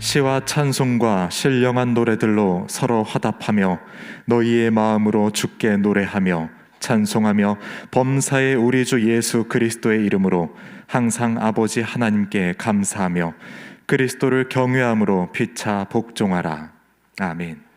시와 찬송과 신령한 노래들로 서로 화답하며 너희의 마음으로 주께 노래하며 찬송하며 범사의 우리 주 예수 그리스도의 이름으로 항상 아버지 하나님께 감사하며 그리스도를 경외함으로 피차 복종하라. 아멘.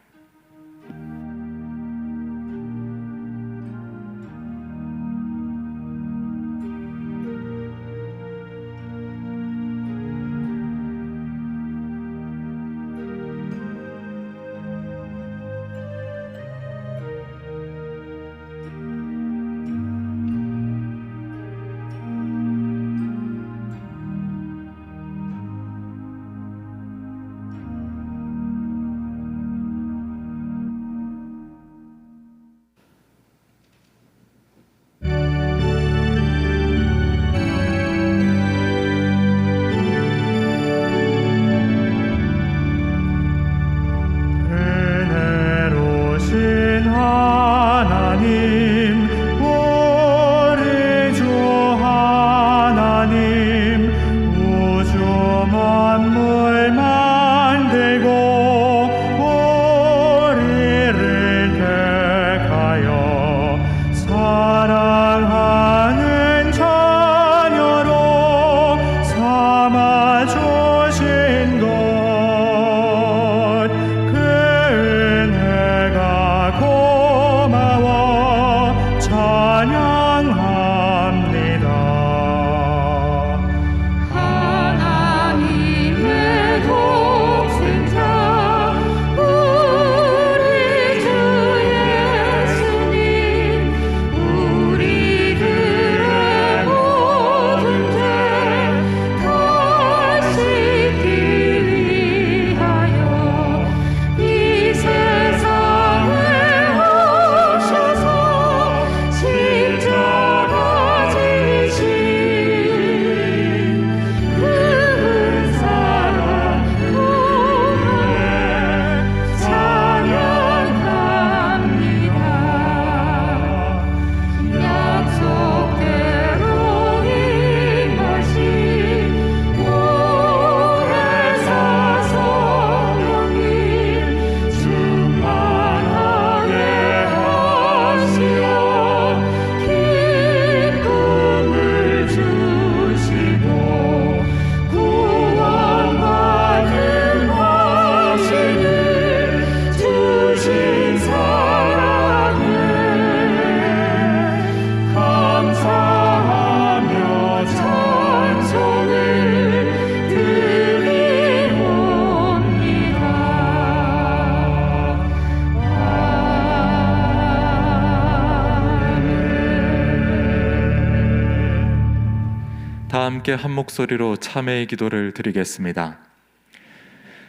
다 함께 한 목소리로 참회의 기도를 드리겠습니다.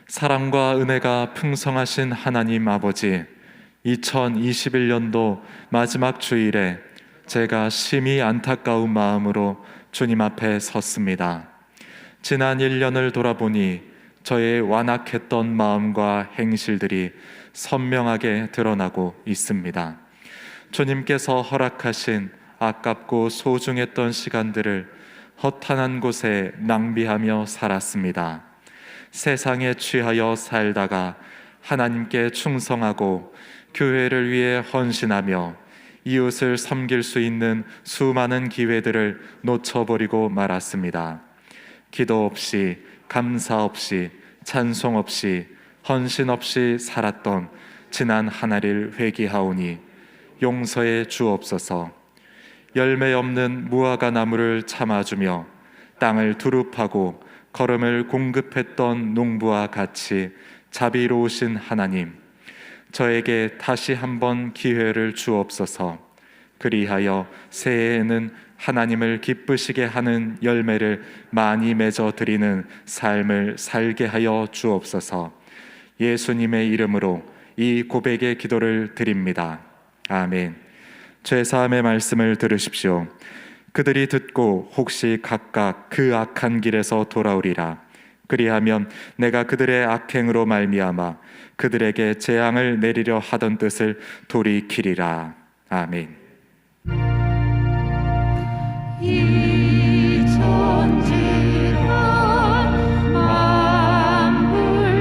사랑과 은혜가 풍성하신 하나님 아버지, 2021년도 마지막 주일에 제가 심히 안타까운 마음으로 주님 앞에 섰습니다. 지난 1년을 돌아보니 저의 완악했던 마음과 행실들이 선명하게 드러나고 있습니다. 주님께서 허락하신 아깝고 소중했던 시간들을 허탄한 곳에 낭비하며 살았습니다. 세상에 취하여 살다가 하나님께 충성하고 교회를 위해 헌신하며 이웃을 섬길 수 있는 수많은 기회들을 놓쳐버리고 말았습니다. 기도 없이, 감사 없이, 찬송 없이, 헌신 없이 살았던 지난 한 해를 회개하오니 용서해 주옵소서. 열매 없는 무화과 나무를 참아주며 땅을 두릅하고 거름을 공급했던 농부와 같이 자비로우신 하나님, 저에게 다시 한번 기회를 주옵소서. 그리하여 새해에는 하나님을 기쁘시게 하는 열매를 많이 맺어 드리는 삶을 살게 하여 주옵소서. 예수님의 이름으로 이 고백의 기도를 드립니다. 아멘. 죄사함의 말씀을 들으십시오. 그들이 듣고 혹시 각각 그 악한 길에서 돌아오리라. 그리하면 내가 그들의 악행으로 말미암아 그들에게 재앙을 내리려 하던 뜻을 돌이키리라. 아멘. 이 천지가 만물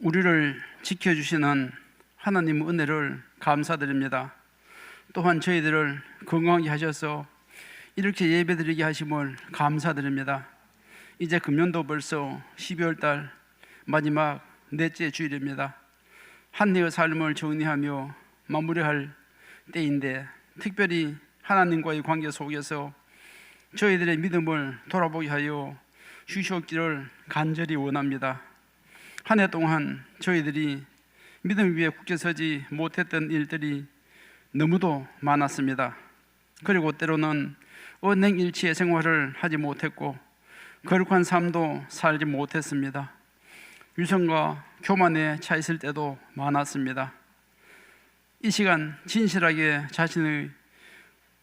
우리를 지켜주시는 하나님 은혜를 감사드립니다. 또한 저희들을 건강하게 하셔서 이렇게 예배드리게 하심을 감사드립니다. 이제 금년도 벌써 12월 달 마지막 넷째 주일입니다. 한 해의 삶을 정리하며 마무리할 때인데, 특별히 하나님과의 관계 속에서 저희들의 믿음을 돌아보게 하여 주시옵기를 간절히 원합니다. 한 해 동안 저희들이 믿음 위에 굳게 서지 못했던 일들이 너무도 많았습니다. 그리고 때로는 언행일치의 생활을 하지 못했고 거룩한 삶도 살지 못했습니다. 유성과 교만에 차 있을 때도 많았습니다. 이 시간 진실하게 자신의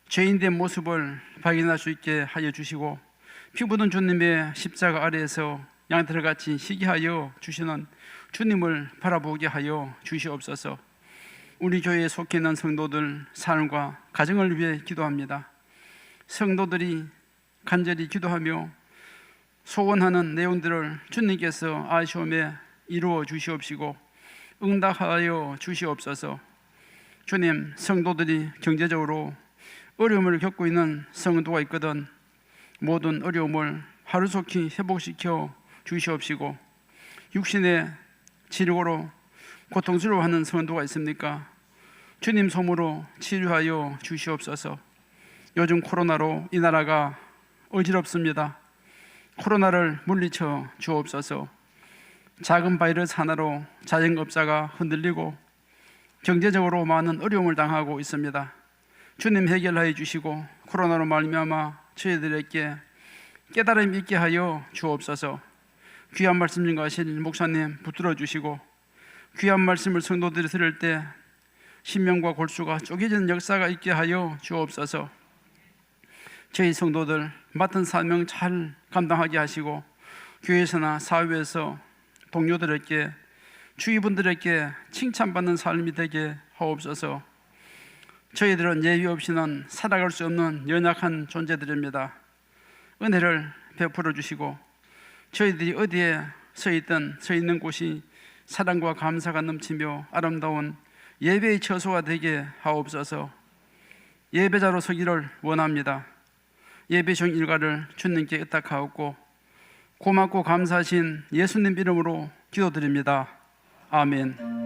죄인된 모습을 발견할 수 있게 하여 주시고, 피 묻은 주님의 십자가 아래에서 양털같이 희게 하여 주시는 주님을 바라보게 하여 주시옵소서. 우리 교회에 속해 있는 성도들 삶과 가정을 위해 기도합니다. 성도들이 간절히 기도하며 소원하는 내용들을 주님께서 아시오매 이루어 주시옵시고 응답하여 주시옵소서. 주님, 성도들이 경제적으로 어려움을 겪고 있는 성도가 있거든 모든 어려움을 하루속히 회복시켜 주시옵시고, 육신의 질고로 고통스러워하는 성도가 있습니까? 주님 손으로 치료하여 주시옵소서. 요즘 코로나로 이 나라가 어지럽습니다. 코로나를 물리쳐 주옵소서. 작은 바이러스 하나로 자영업자가 흔들리고 경제적으로 많은 어려움을 당하고 있습니다. 주님 해결하여 주시고 코로나로 말미암아 저희들에게 깨달음 있게 하여 주옵소서. 귀한 말씀 전가하신 목사님 붙들어 주시고, 귀한 말씀을 성도들이 들을 때 신명과 골수가 쪼개지는 역사가 있게 하여 주옵소서. 저희 성도들 맡은 사명 잘 감당하게 하시고, 교회에서나 사회에서 동료들에게, 주위분들에게 칭찬받는 삶이 되게 하옵소서. 저희들은 예외 없이는 살아갈 수 없는 연약한 존재들입니다. 은혜를 베풀어 주시고 저희들이 어디에 서 있는 곳이 사랑과 감사가 넘치며 아름다운 예배의 처소가 되게 하옵소서. 예배자로 서기를 원합니다. 예배 중 일과를 주님께 의탁하옵고 고맙고 감사하신 예수님 이름으로 기도드립니다. 아멘.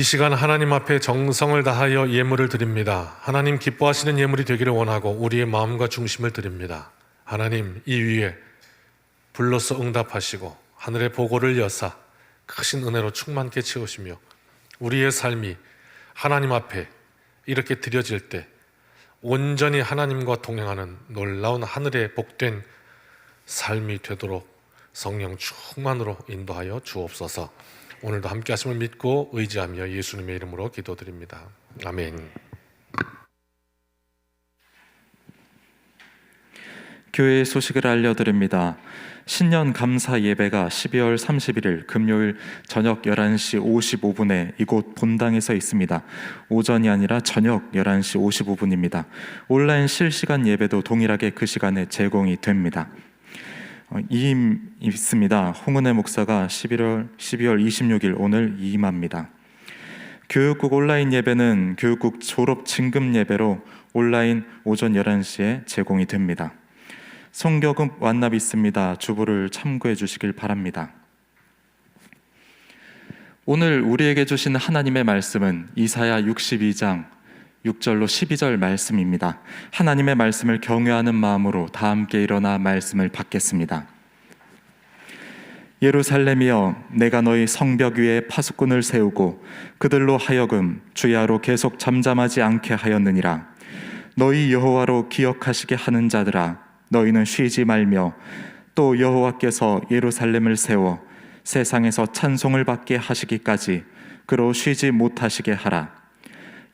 이 시간 하나님 앞에 정성을 다하여 예물을 드립니다. 하나님 기뻐하시는 예물이 되기를 원하고 우리의 마음과 중심을 드립니다. 하나님, 이 위에 불로써 응답하시고 하늘의 보고를 여사 크신 은혜로 충만케 채우시며 우리의 삶이 하나님 앞에 이렇게 드려질 때 온전히 하나님과 동행하는 놀라운 하늘의 복된 삶이 되도록 성령 충만으로 인도하여 주옵소서. 오늘도 함께 하심을 믿고 의지하며 예수님의 이름으로 기도드립니다. 아멘. 교회의 소식을 알려드립니다. 신년 감사 예배가 12월 31일 금요일 저녁 11시 55분에 이곳 본당에서 있습니다. 오전이 아니라 저녁 11시 55분입니다. 온라인 실시간 예배도 동일하게 그 시간에 제공이 됩니다. 이임 있습니다. 홍은혜 목사가 12월 26일 오늘 이임합니다. 교육국 온라인 예배는 교육국 졸업 진급 예배로 온라인 오전 11시에 제공이 됩니다. 송교금 완납 있습니다. 주보를 참고해 주시길 바랍니다. 오늘 우리에게 주신 하나님의 말씀은 이사야 62장 6절로 12절 말씀입니다. 하나님의 말씀을 경외하는 마음으로 다 함께 일어나 말씀을 받겠습니다. 예루살렘이여, 내가 너희 성벽 위에 파수꾼을 세우고 그들로 하여금 주야로 계속 잠잠하지 않게 하였느니라. 너희 여호와로 기억하시게 하는 자들아, 너희는 쉬지 말며 또 여호와께서 예루살렘을 세워 세상에서 찬송을 받게 하시기까지 그로 쉬지 못하시게 하라.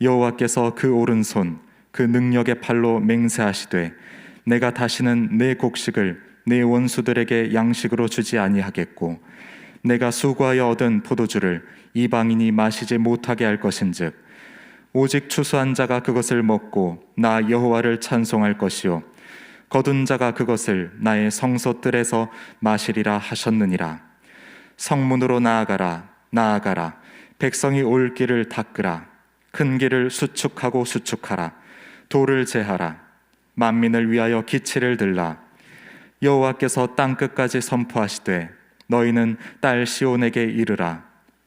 여호와께서 그 오른손 그 능력의 팔로 맹세하시되 내가 다시는 내 곡식을 내 원수들에게 양식으로 주지 아니하겠고 내가 수고하여 얻은 포도주를 이방인이 마시지 못하게 할 것인즉 오직 추수한 자가 그것을 먹고 나 여호와를 찬송할 것이요 거둔 자가 그것을 나의 성소뜰에서 마시리라 하셨느니라. 성문으로 나아가라, 나아가라. 백성이 올 길을 닦으라. 큰 길을 수축하고 수축하라. 돌을 제하라. 만민을 위하여 기치를 들라. 여호와께서 땅 끝까지 선포하시되 너희는 딸 시온에게 이르라.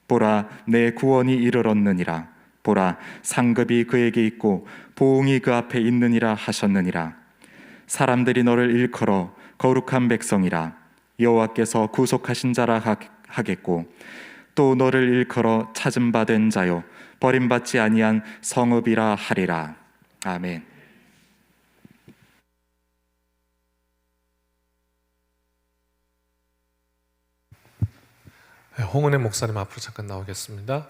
보라, 내 구원이 이르렀느니라. 보라, 상급이 그에게 있고 보응이 그 앞에 있느니라 하셨느니라. 사람들이 너를 일컬어 거룩한 백성이라. 여호와께서 구속하신 자라 하겠고 또 너를 일컬어 찾은 바 된 자요 버림받지 아니한 성읍이라 하리라. 아멘. 홍은혜 목사님 앞으로 잠깐 나오겠습니다.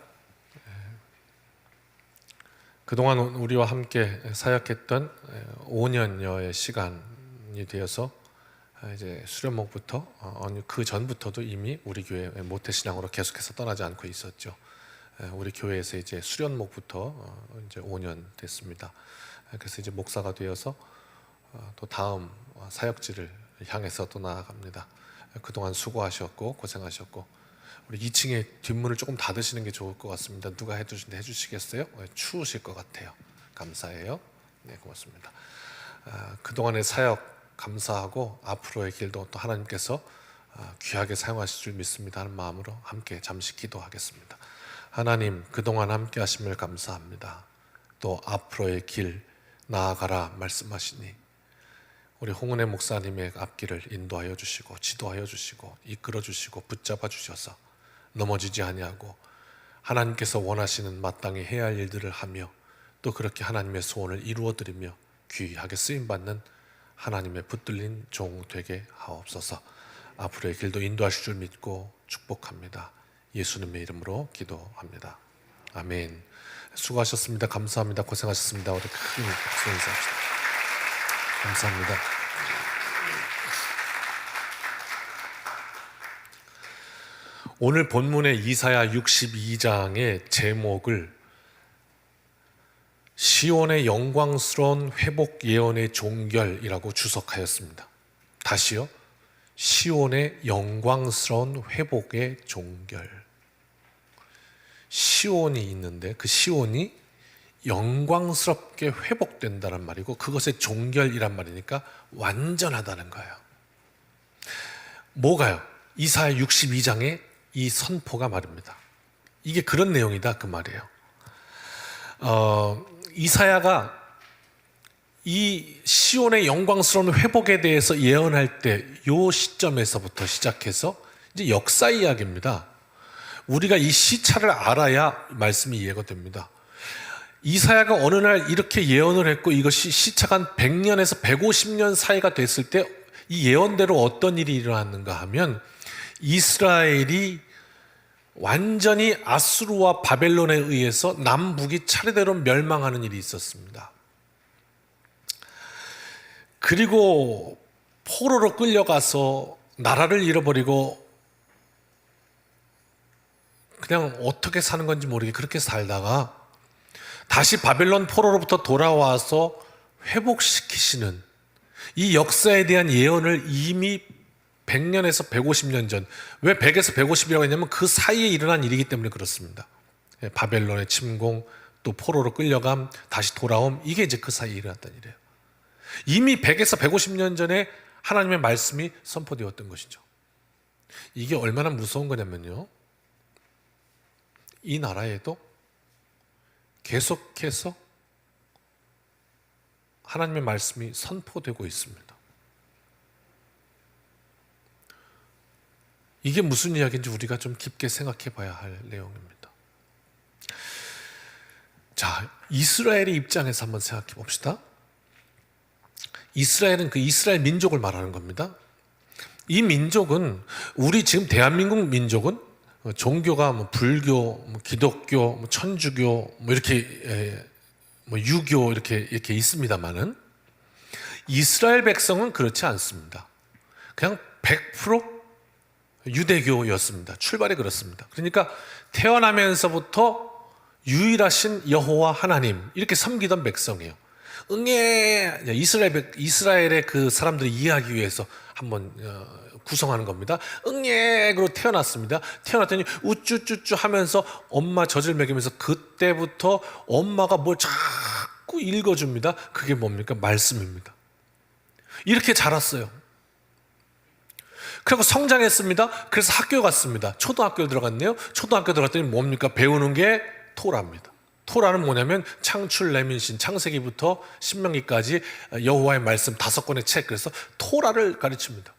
그동안 우리와 함께 사역했던 5년여의 시간이 되어서 이제 수련목부터 그 전부터도 이미 우리 교회 모태신앙으로 계속해서 떠나지 않고 있었죠. 우리 교회에서 이제 수련목부터 이제 5년 됐습니다. 그래서 이제 목사가 되어서 또 다음 사역지를 향해서 또 나아갑니다. 그동안 수고하셨고 고생하셨고 우리 2층에 뒷문을 조금 닫으시는 게 좋을 것 같습니다. 누가 해주시겠어요? 추우실 것 같아요. 감사해요. 네, 고맙습니다. 그동안의 사역 감사하고 앞으로의 길도 또 하나님께서 귀하게 사용하실 줄 믿습니다 하는 마음으로 함께 잠시 기도하겠습니다. 하나님, 그동안 함께 하심을 감사합니다. 또 앞으로의 길 나아가라 말씀하시니 우리 홍은혜 목사님의 앞길을 인도하여 주시고 지도하여 주시고 이끌어 주시고 붙잡아 주셔서 넘어지지 아니하고 하나님께서 원하시는 마땅히 해야 할 일들을 하며 또 그렇게 하나님의 소원을 이루어 드리며 귀하게 쓰임 받는 하나님의 붙들린 종 되게 하옵소서. 앞으로의 길도 인도하실 줄 믿고 축복합니다. 예수님의 이름으로 기도합니다. 아멘. 수고하셨습니다. 감사합니다. 고생하셨습니다. 우리 큰 박수 인사합시다. 감사합니다. 오늘 본문의 이사야 62장의 제목을 시온의 영광스러운 회복 예언의 종결이라고 주석하였습니다. 다시요. 시온의 영광스러운 회복의 종결. 시온이 있는데 그 시온이 영광스럽게 회복된다는 말이고 그것의 종결이란 말이니까 완전하다는 거예요. 뭐가요? 이사야 62장의 이 선포가 말입니다. 이게 그런 내용이다 그 말이에요. 이사야가 이 시온의 영광스러운 회복에 대해서 예언할 때 이 시점에서부터 시작해서 이제 역사 이야기입니다. 우리가 이 시차를 알아야 말씀이 이해가 됩니다. 이사야가 어느 날 이렇게 예언을 했고 이것이 시차가 한 100년에서 150년 사이가 됐을 때 이 예언대로 어떤 일이 일어났는가 하면 이스라엘이 완전히 아수르와 바벨론에 의해서 남북이 차례대로 멸망하는 일이 있었습니다. 그리고 포로로 끌려가서 나라를 잃어버리고 그냥 어떻게 사는 건지 모르게 그렇게 살다가 다시 바벨론 포로로부터 돌아와서 회복시키시는 이 역사에 대한 예언을 이미 100년에서 150년 전. 왜 100에서 150이라고 했냐면 그 사이에 일어난 일이기 때문에 그렇습니다. 바벨론의 침공, 또 포로로 끌려감, 다시 돌아옴, 이게 이제 그 사이에 일어났던 일이에요. 이미 100에서 150년 전에 하나님의 말씀이 선포되었던 것이죠. 이게 얼마나 무서운 거냐면요, 이 나라에도 계속해서 하나님의 말씀이 선포되고 있습니다. 이게 무슨 이야기인지 우리가 좀 깊게 생각해 봐야 할 내용입니다. 자, 이스라엘의 입장에서 한번 생각해 봅시다. 이스라엘은 그 이스라엘 민족을 말하는 겁니다. 이 민족은, 우리 지금 대한민국 민족은 종교가 뭐 불교, 뭐 기독교, 뭐 천주교, 뭐 이렇게 뭐 유교 이렇게 있습니다만은 이스라엘 백성은 그렇지 않습니다. 그냥 100% 유대교였습니다. 출발이 그렇습니다. 그러니까 태어나면서부터 유일하신 여호와 하나님 이렇게 섬기던 백성이에요. 이스라엘의 그 사람들이 이해하기 위해서 한번 구성하는 겁니다. 응애로 태어났습니다. 태어났더니 우쭈쭈쭈 하면서 엄마 젖을 먹이면서 그때부터 엄마가 뭘 자꾸 읽어줍니다. 그게 뭡니까? 말씀입니다. 이렇게 자랐어요. 그리고 성장했습니다. 그래서 학교 갔습니다. 초등학교에 들어갔네요. 초등학교 들어갔더니 뭡니까? 배우는 게 토라입니다. 토라는 뭐냐면 창출, 레민신, 창세기부터 신명기까지 여호와의 말씀 5권의 책, 그래서 토라를 가르칩니다.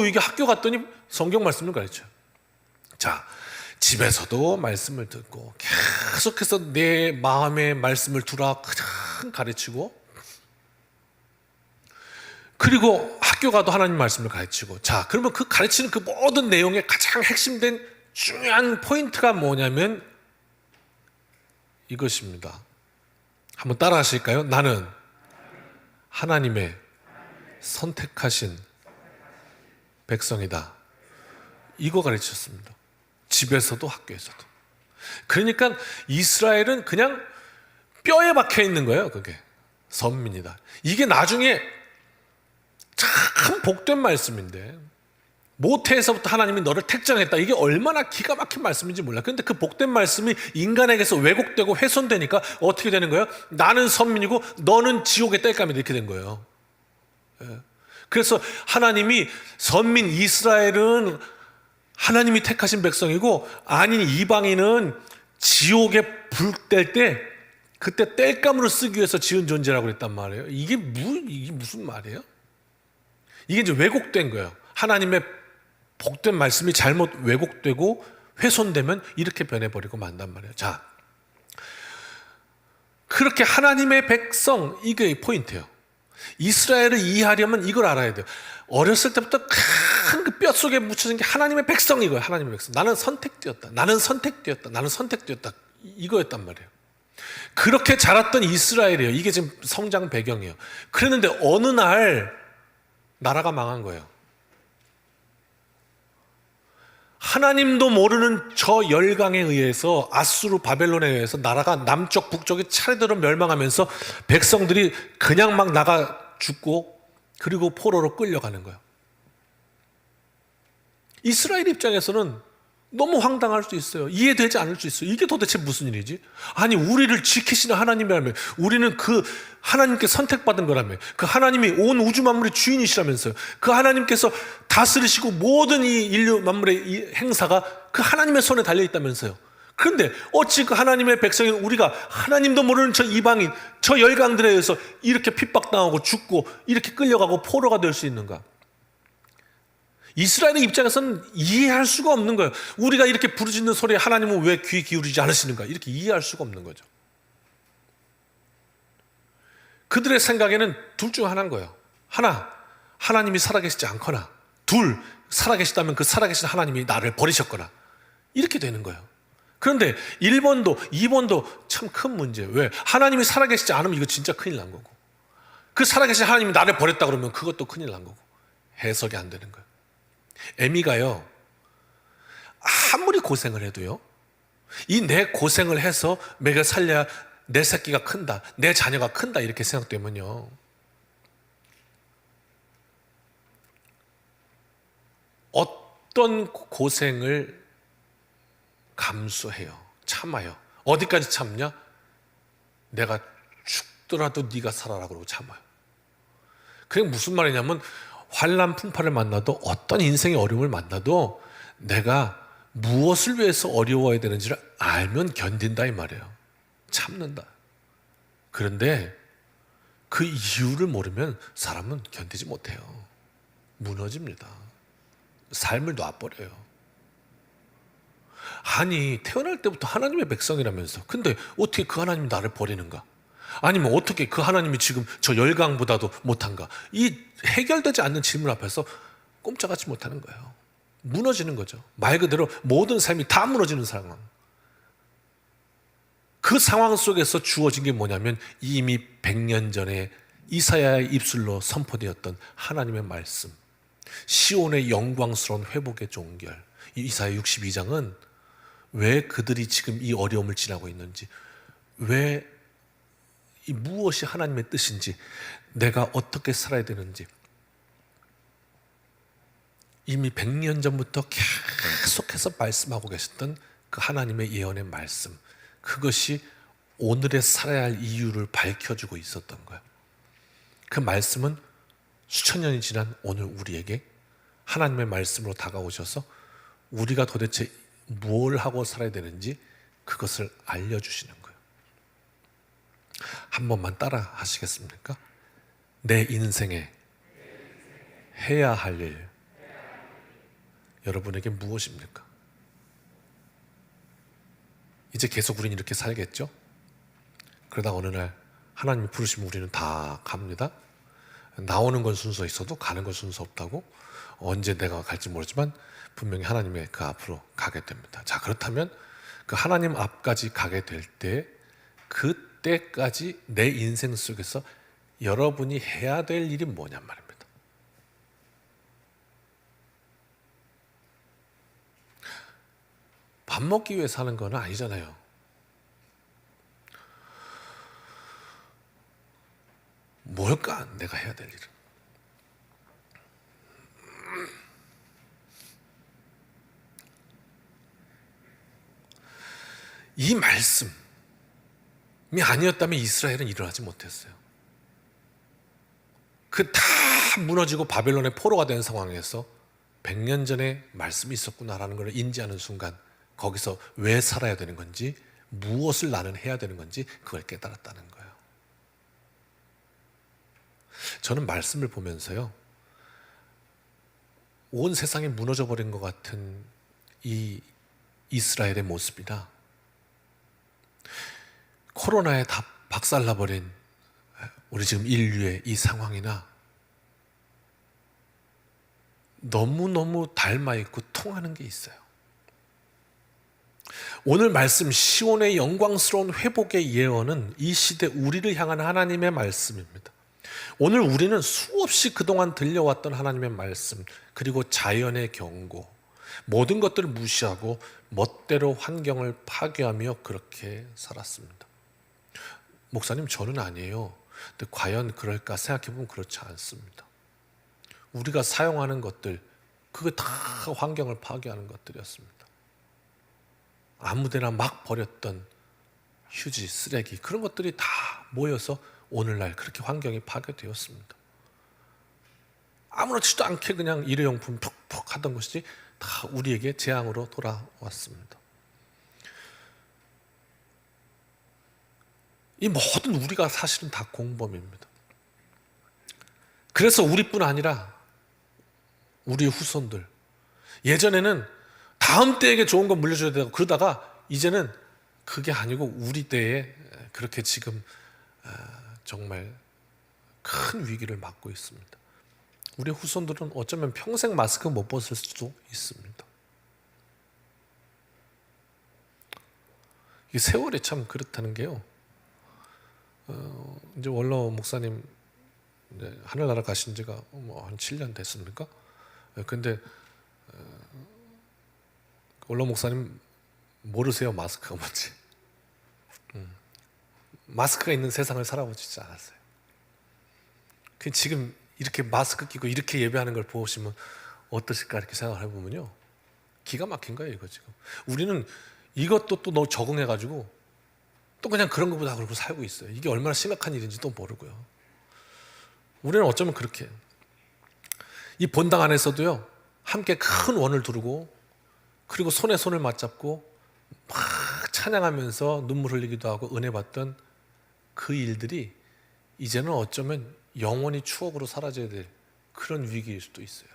이게 학교 갔더니 성경 말씀을 가르쳐요. 자, 집에서도 말씀을 듣고 계속해서 내 마음의 말씀을 두라 가르치고, 그리고 학교 가도 하나님 말씀을 가르치고. 자, 그러면 그 가르치는 그 모든 내용의 가장 핵심된 중요한 포인트가 뭐냐면 이것입니다. 한번 따라 하실까요? 나는 하나님의 선택하신 백성이다. 이거 가르쳤습니다. 집에서도 학교에서도. 그러니까 이스라엘은 그냥 뼈에 박혀 있는 거예요. 그게 선민이다. 이게 나중에 참 복된 말씀인데, 모태에서부터 하나님이 너를 택정했다. 이게 얼마나 기가 막힌 말씀인지 몰라. 그런데 그 복된 말씀이 인간에게서 왜곡되고 훼손되니까 어떻게 되는 거예요? 나는 선민이고 너는 지옥의 땔감이 이렇게 된 거예요. 그래서 하나님이 선민 이스라엘은 하나님이 택하신 백성이고, 아닌 이방인은 지옥에 불 뗄 때 그때 땔감으로 쓰기 위해서 지은 존재라고 그랬단 말이에요. 이게 무슨 말이에요? 이게 이제 왜곡된 거예요. 하나님의 복된 말씀이 잘못 왜곡되고 훼손되면 이렇게 변해버리고 만단 말이에요. 자, 그렇게 하나님의 백성, 이게 포인트예요. 이스라엘을 이해하려면 이걸 알아야 돼요. 어렸을 때부터 큰 그 뼛속에 묻혀진 게 하나님의 백성, 이거예요. 하나님의 백성. 나는 선택되었다. 나는 선택되었다. 나는 선택되었다. 이거였단 말이에요. 그렇게 자랐던 이스라엘이에요. 이게 지금 성장 배경이에요. 그랬는데 어느 날 나라가 망한 거예요. 하나님도 모르는 저 열강에 의해서, 아수르 바벨론에 의해서 나라가 남쪽 북쪽이 차례대로 멸망하면서 백성들이 그냥 막 나가 죽고, 그리고 포로로 끌려가는 거예요. 이스라엘 입장에서는 너무 황당할 수 있어요. 이해되지 않을 수 있어요. 이게 도대체 무슨 일이지? 아니, 우리를 지키시는 하나님이라며, 우리는 그 하나님께 선택받은 거라며, 그 하나님이 온 우주 만물의 주인이시라면서요. 그 하나님께서 다스리시고 모든 이 인류 만물의 이 행사가 그 하나님의 손에 달려있다면서요. 그런데 어찌 그 하나님의 백성인 우리가 하나님도 모르는 저 이방인, 저 열강들에 의해서 이렇게 핍박당하고 죽고 이렇게 끌려가고 포로가 될 수 있는가? 이스라엘의 입장에서는 이해할 수가 없는 거예요. 우리가 이렇게 부르짖는 소리에 하나님은 왜 귀 기울이지 않으시는가? 이렇게 이해할 수가 없는 거죠. 그들의 생각에는 둘 중 하나인 거예요. 하나, 하나님이 살아계시지 않거나, 둘, 살아계시다면 그 살아계신 하나님이 나를 버리셨거나, 이렇게 되는 거예요. 그런데 1번도 2번도 참 큰 문제예요. 왜? 하나님이 살아계시지 않으면 이거 진짜 큰일 난 거고, 그 살아계신 하나님이 나를 버렸다 그러면 그것도 큰일 난 거고, 해석이 안 되는 거예요. 애미가요, 아무리 고생을 해도요, 이 내 고생을 해서 먹여 살려야 내 새끼가 큰다, 내 자녀가 큰다, 이렇게 생각되면요, 어떤 고생을 감수해요. 참아요. 어디까지 참냐? 내가 죽더라도 네가 살아라 그러고 참아요. 그게 무슨 말이냐면 환난 풍파를 만나도 어떤 인생의 어려움을 만나도 내가 무엇을 위해서 어려워야 되는지를 알면 견딘다 이 말이에요. 참는다. 그런데 그 이유를 모르면 사람은 견디지 못해요. 무너집니다. 삶을 놔버려요. 아니 태어날 때부터 하나님의 백성이라면서 근데 어떻게 그 하나님이 나를 버리는가? 아니면 어떻게 그 하나님이 지금 저 열강보다도 못한가? 이 해결되지 않는 질문 앞에서 꼼짝하지 못하는 거예요. 무너지는 거죠. 말 그대로 모든 삶이 다 무너지는 상황. 그 상황 속에서 주어진 게 뭐냐면 이미 100년 전에 이사야의 입술로 선포되었던 하나님의 말씀, 시온의 영광스러운 회복의 종결. 이사야 62장은 왜 그들이 지금 이 어려움을 지나고 있는지, 왜 이 무엇이 하나님의 뜻인지, 내가 어떻게 살아야 되는지 이미 100년 전부터 계속해서 말씀하고 계셨던 그 하나님의 예언의 말씀, 그것이 오늘의 살아야 할 이유를 밝혀주고 있었던 거예요. 그 말씀은 수천 년이 지난 오늘 우리에게 하나님의 말씀으로 다가오셔서 우리가 도대체 뭘 하고 살아야 되는지 그것을 알려주시는 거예요. 한 번만 따라 하시겠습니까? 내 인생에 해야 할 일, 여러분에게 무엇입니까? 이제 계속 우리는 이렇게 살겠죠? 그러다 어느 날 하나님이 부르시면 우리는 다 갑니다. 나오는 건 순서 있어도 가는 건 순서 없다고, 언제 내가 갈지 모르지만 분명히 하나님의 그 앞으로 가게 됩니다. 자, 그렇다면 그 하나님 앞까지 가게 될 때, 그때까지 내 인생 속에서 여러분이 해야 될 일이 뭐냔 말입니다. 밥 먹기 위해 사는 건 아니잖아요. 뭘까 내가 해야 될 일은? 이 말씀이 아니었다면 이스라엘은 일어나지 못했어요. 그 다 무너지고 바벨론의 포로가 된 상황에서 100년 전에 말씀이 있었구나라는 걸 인지하는 순간, 거기서 왜 살아야 되는 건지, 무엇을 나는 해야 되는 건지 그걸 깨달았다는 거예요. 저는 말씀을 보면서요, 온 세상이 무너져 버린 것 같은 이 이스라엘의 모습이나 코로나에 다 박살나버린 우리 지금 인류의 이 상황이나 너무너무 닮아있고 통하는 게 있어요. 오늘 말씀 시온의 영광스러운 회복의 예언은 이 시대 우리를 향한 하나님의 말씀입니다. 오늘 우리는 수없이 그동안 들려왔던 하나님의 말씀, 그리고 자연의 경고, 모든 것들을 무시하고 멋대로 환경을 파괴하며 그렇게 살았습니다. 목사님, 저는 아니에요. 근데 과연 그럴까 생각해보면 그렇지 않습니다. 우리가 사용하는 것들, 그거 다 환경을 파괴하는 것들이었습니다. 아무데나 막 버렸던 휴지, 쓰레기, 그런 것들이 다 모여서 오늘날 그렇게 환경이 파괴되었습니다. 아무렇지도 않게 그냥 일회용품 푹푹 하던 것이 다 우리에게 재앙으로 돌아왔습니다. 이 모든 우리가 사실은 다 공범입니다. 그래서 우리뿐 아니라 우리 후손들, 예전에는 다음 때에게 좋은 거 물려줘야 되고 그러다가 이제는 그게 아니고 우리 때에 그렇게 지금 정말 큰 위기를 맞고 있습니다. 우리 후손들은 어쩌면 평생 마스크 못 벗을 수도 있습니다. 이 세월이 참 그렇다는 게요. 이제 원로 목사님 이제 하늘나라 가신 지가 한 7년 됐습니까? 근데 원로 목사님 모르세요, 마스크가 뭔지. 마스크가 있는 세상을 살아보지 않았어요. 지금 이렇게 마스크 끼고 이렇게 예배하는 걸 보시면 어떠실까 이렇게 생각을 해보면요, 기가 막힌 거예요 이거 지금. 우리는 이것도 또 너무 적응해가지고 또 그냥 그런 것보다 그러고 살고 있어요. 이게 얼마나 심각한 일인지 또 모르고요. 우리는 어쩌면 그렇게 이 본당 안에서도요, 함께 큰 원을 두르고 그리고 손에 손을 맞잡고 막 찬양하면서 눈물 흘리기도 하고 은혜 받던 그 일들이 이제는 어쩌면 영원히 추억으로 사라져야 될 그런 위기일 수도 있어요.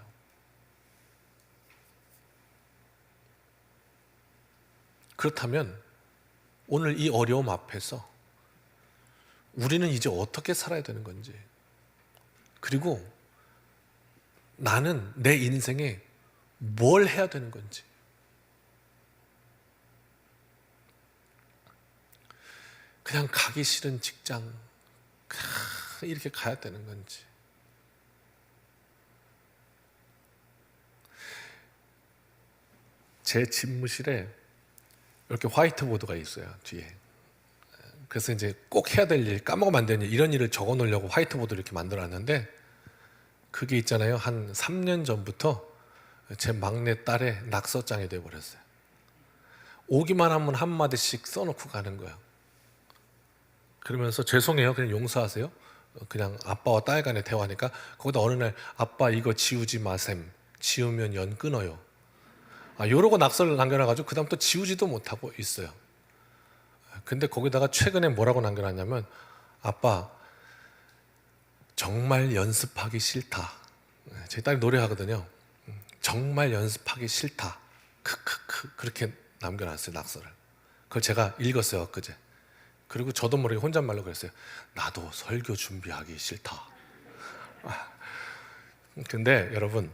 그렇다면 오늘 이 어려움 앞에서 우리는 이제 어떻게 살아야 되는 건지, 그리고 나는 내 인생에 뭘 해야 되는 건지, 그냥 가기 싫은 직장 이렇게 가야 되는 건지, 제 집무실에 이렇게 화이트보드가 있어요 뒤에. 그래서 이제 꼭 해야 될 일, 까먹으면 안 되는 일, 이런 일을 적어 놓으려고 화이트보드를 이렇게 만들어 놨는데, 그게 있잖아요, 한 3년 전부터 제 막내 딸의 낙서장이 되어버렸어요. 오기만 하면 한마디씩 써놓고 가는 거예요. 그러면서 죄송해요, 그냥 용서하세요, 그냥 아빠와 딸 간의 대화니까. 거기다 어느 날 아빠 이거 지우지 마셈, 지우면 연 끊어요. 이러고 낙서를 남겨놔가지고 그 다음 또 지우지도 못하고 있어요. 근데 거기다가 최근에 뭐라고 남겨놨냐면, 아빠 정말 연습하기 싫다. 제 딸이 노래하거든요. 정말 연습하기 싫다. 크크크 그렇게 남겨놨어요, 낙서를. 그걸 제가 읽었어요 엊그제. 그리고 저도 모르게 혼잣말로 그랬어요. 나도 설교 준비하기 싫다. 근데 여러분,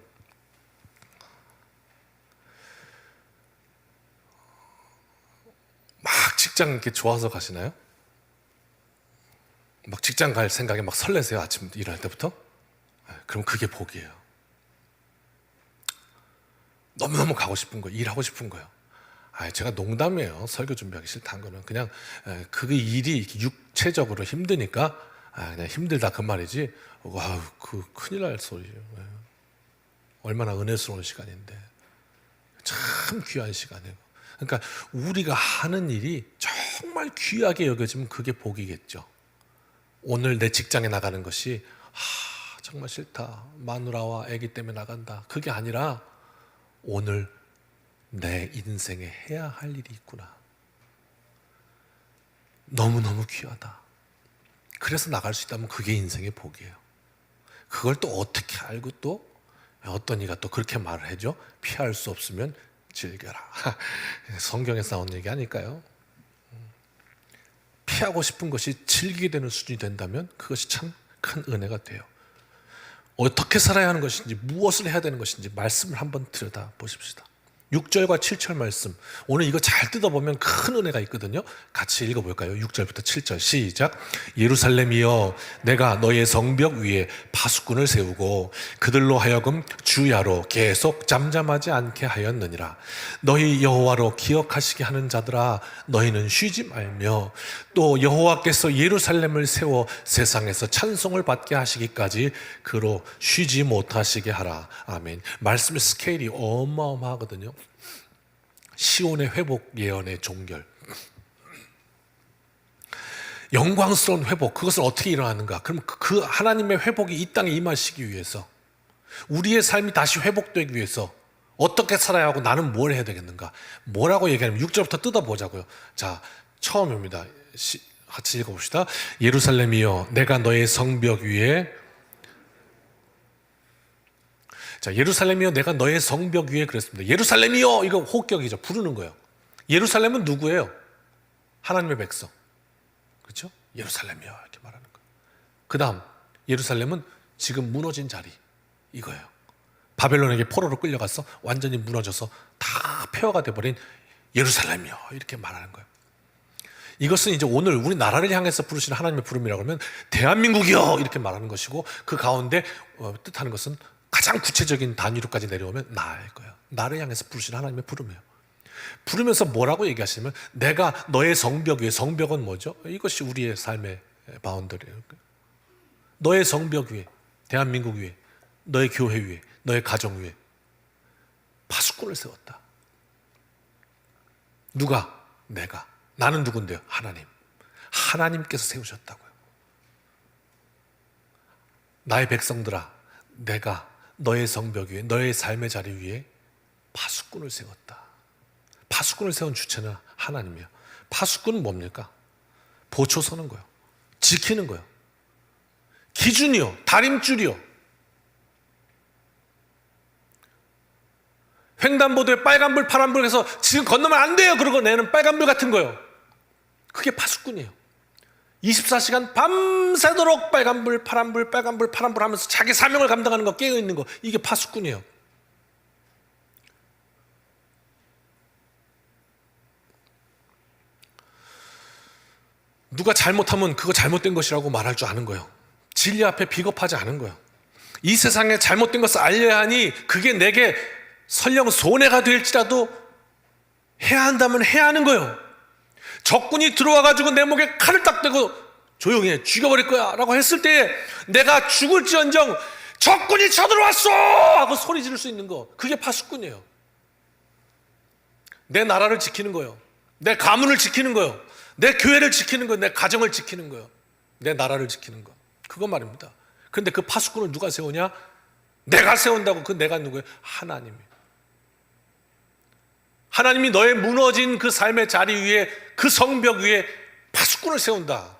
막 직장 이렇게 좋아서 가시나요? 막 직장 갈 생각에 막 설레세요, 아침부터 일할 때부터? 그럼 그게 복이에요. 너무너무 가고 싶은 거예요. 일하고 싶은 거예요. 제가 농담이에요. 설교 준비하기 싫다는 거는 그냥 그 일이 육체적으로 힘드니까 그냥 힘들다 그 말이지. 그 큰일 날 소리예요. 얼마나 은혜스러운 시간인데, 참 귀한 시간이에요. 그러니까 우리가 하는 일이 정말 귀하게 여겨지면 그게 복이겠죠. 오늘 내 직장에 나가는 것이 정말 싫다, 마누라와 아기 때문에 나간다, 그게 아니라 오늘 내 인생에 해야 할 일이 있구나, 너무너무 귀하다, 그래서 나갈 수 있다면 그게 인생의 복이에요. 그걸 또 어떻게 알고, 또 어떤 이가 또 그렇게 말을 해줘? 피할 수 없으면 즐겨라. 성경에서 나온 얘기 아닐까요? 피하고 싶은 것이 즐기게 되는 수준이 된다면 그것이 참 큰 은혜가 돼요. 어떻게 살아야 하는 것인지, 무엇을 해야 되는 것인지 말씀을 한번 들여다 보십시다. 6절과 7절 말씀, 오늘 이거 잘 뜯어보면 큰 은혜가 있거든요. 같이 읽어볼까요? 6절부터 7절 시작. 예루살렘이여, 내가 너의 성벽 위에 파수꾼을 세우고 그들로 하여금 주야로 계속 잠잠하지 않게 하였느니라. 너희 여호와로 기억하시게 하는 자들아, 너희는 쉬지 말며 또 여호와께서 예루살렘을 세워 세상에서 찬송을 받게 하시기까지 그로 쉬지 못하시게 하라. 아멘. 말씀의 스케일이 어마어마하거든요. 시온의 회복 예언의 종결, 영광스러운 회복, 그것은 어떻게 일어나는가? 그럼 그 하나님의 회복이 이 땅에 임하시기 위해서, 우리의 삶이 다시 회복되기 위해서 어떻게 살아야 하고 나는 뭘 해야 되겠는가? 뭐라고 얘기하냐면 6절부터 뜯어보자고요. 자, 처음입니다. 같이 읽어봅시다. 예루살렘이여, 내가 너의 성벽 위에, 자, 예루살렘이여, 내가 너의 성벽 위에, 그랬습니다. 예루살렘이여, 이거 호격이죠. 부르는 거예요. 예루살렘은 누구예요? 하나님의 백성. 그렇죠? 예루살렘이여, 이렇게 말하는 거예요. 그 다음, 예루살렘은 지금 무너진 자리, 이거예요. 바벨론에게 포로로 끌려가서 완전히 무너져서 다 폐허가 돼버린 예루살렘이여, 이렇게 말하는 거예요. 이것은 이제 오늘 우리나라를 향해서 부르시는 하나님의 부름이라고 하면 대한민국이여, 이렇게 말하는 것이고, 그 가운데 뜻하는 것은 가장 구체적인 단위로까지 내려오면 나일 거예요. 나를 향해서 부르시는 하나님의 부름이에요. 부르면서 뭐라고 얘기하시냐면, 내가 너의 성벽 위에, 성벽은 뭐죠? 이것이 우리의 삶의 바운더리예요. 너의 성벽 위에, 대한민국 위에, 너의 교회 위에, 너의 가정 위에, 파수꾼을 세웠다. 누가? 내가. 나는 누군데요? 하나님. 하나님께서 세우셨다고요. 나의 백성들아, 내가 너의 성벽 위에, 너의 삶의 자리 위에 파수꾼을 세웠다. 파수꾼을 세운 주체는 하나님이에요. 파수꾼은 뭡니까? 보초 서는 거예요. 지키는 거예요. 기준이요. 다림줄이요. 횡단보도에 빨간불, 파란불 해서 지금 건너면 안 돼요. 그러고 내는 빨간불 같은 거예요. 그게 파수꾼이에요. 24시간 밤새도록 빨간불, 파란불, 빨간불, 파란불 하면서 자기 사명을 감당하는 거, 깨어있는 거, 이게 파수꾼이에요. 누가 잘못하면 그거 잘못된 것이라고 말할 줄 아는 거예요. 진리 앞에 비겁하지 않은 거예요. 이 세상에 잘못된 것을 알려야 하니 그게 내게 설령 손해가 될지라도 해야 한다면 해야 하는 거예요. 적군이 들어와가지고 내 목에 칼을 딱 대고 조용히 해, 죽여버릴 거야 라고 했을 때 내가 죽을지언정 적군이 쳐들어왔어 하고 소리 지를 수 있는 거, 그게 파수꾼이에요. 내 나라를 지키는 거예요. 내 가문을 지키는 거예요. 내 교회를 지키는 거예요. 내 가정을 지키는 거예요. 내 나라를 지키는 거, 그거 말입니다. 그런데 그 파수꾼을 누가 세우냐? 내가 세운다고. 그 내가 누구예요? 하나님이에요. 하나님이 너의 무너진 그 삶의 자리 위에, 그 성벽 위에 파수꾼을 세운다.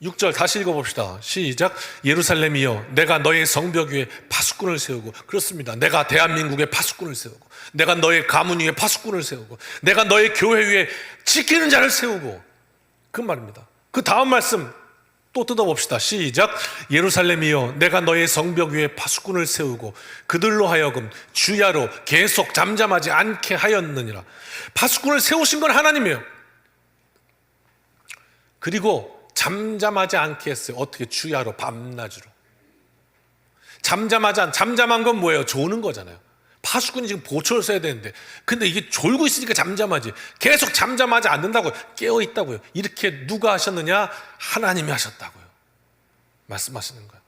6절 다시 읽어봅시다. 시작. 예루살렘이여, 내가 너의 성벽 위에 파수꾼을 세우고. 그렇습니다. 내가 대한민국에 파수꾼을 세우고, 내가 너의 가문 위에 파수꾼을 세우고, 내가 너의 교회 위에 지키는 자를 세우고, 그 말입니다. 그 다음 말씀 또 뜯어봅시다. 시작. 예루살렘이여, 내가 너의 성벽 위에 파수꾼을 세우고 그들로 하여금 주야로 계속 잠잠하지 않게 하였느니라. 파수꾼을 세우신 건 하나님이에요. 그리고 잠잠하지 않게 했어요. 어떻게? 주야로, 밤낮으로. 잠잠한 건 뭐예요? 조는 거잖아요. 파수꾼이 지금 보초를 써야 되는데, 근데 이게 졸고 있으니까 잠잠하지. 계속 잠잠하지 않는다고요. 깨어 있다고요. 이렇게 누가 하셨느냐? 하나님이 하셨다고요. 말씀하시는 거예요.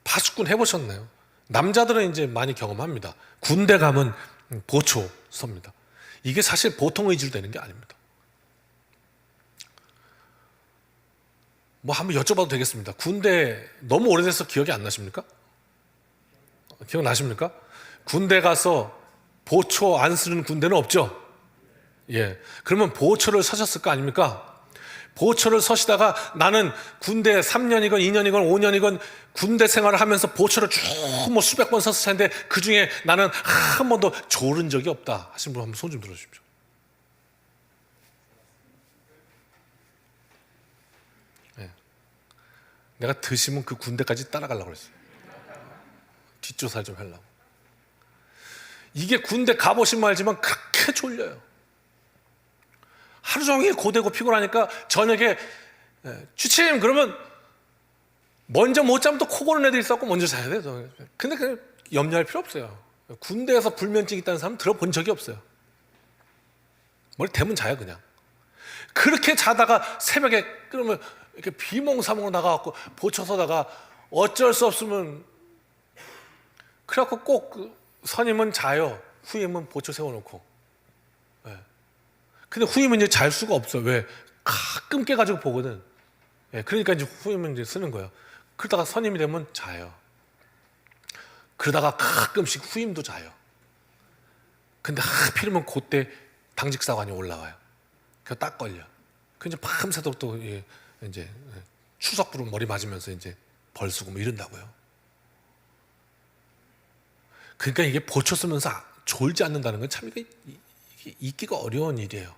파수꾼 해보셨나요? 남자들은 이제 많이 경험합니다. 군대 가면 보초 섭니다. 이게 사실 보통 의지로 되는 게 아닙니다. 뭐 한번 여쭤봐도 되겠습니다. 군대 너무 오래돼서 기억이 안 나십니까? 기억나십니까? 군대 가서 보초 안 쓰는 군대는 없죠? 예. 그러면 보초를 서셨을 거 아닙니까? 보초를 서시다가 나는 군대 3년이건 2년이건 5년이건 군대 생활을 하면서 보초를 쭉 뭐 수백 번 섰을 텐데 그 중에 나는 한 번도 졸은 적이 없다 하신 분 한번 손 좀 들어주십시오. 예. 내가 드시면 그 군대까지 따라가려고 그랬어요. 뒷조사 좀 하려고. 이게 군대 가보신 알지만 그렇게 졸려요. 하루 종일 고되고 피곤하니까 저녁에 주치님 그러면 먼저 못 자면 또 코 고는 애들이 있었고 먼저 자야 돼요. 근데 그냥 염려할 필요 없어요. 군대에서 불면증 있다는 사람 들어본 적이 없어요. 머리 대면 자요 그냥. 그렇게 자다가 새벽에 그러면 이렇게 비몽사몽으로 나가갖고 보초서다가 어쩔 수 없으면 그래갖고 꼭 선임은 자요. 후임은 보초 세워놓고. 네. 근데 후임은 이제 잘 수가 없어요. 왜? 가끔 깨가지고 보거든. 네. 그러니까 이제 후임은 이제 쓰는 거예요. 그러다가 선임이 되면 자요. 그러다가 가끔씩 후임도 자요. 근데 하필이면 그때 당직사관이 올라와요. 그래서 딱 걸려. 그 이제 밤새도록 또 이제 추석 부르면 머리 맞으면서 이제 벌 쓰고 뭐 이런다고요. 그러니까 이게 보초 쓰면서 졸지 않는다는 건 참 이게 있기가 어려운 일이에요.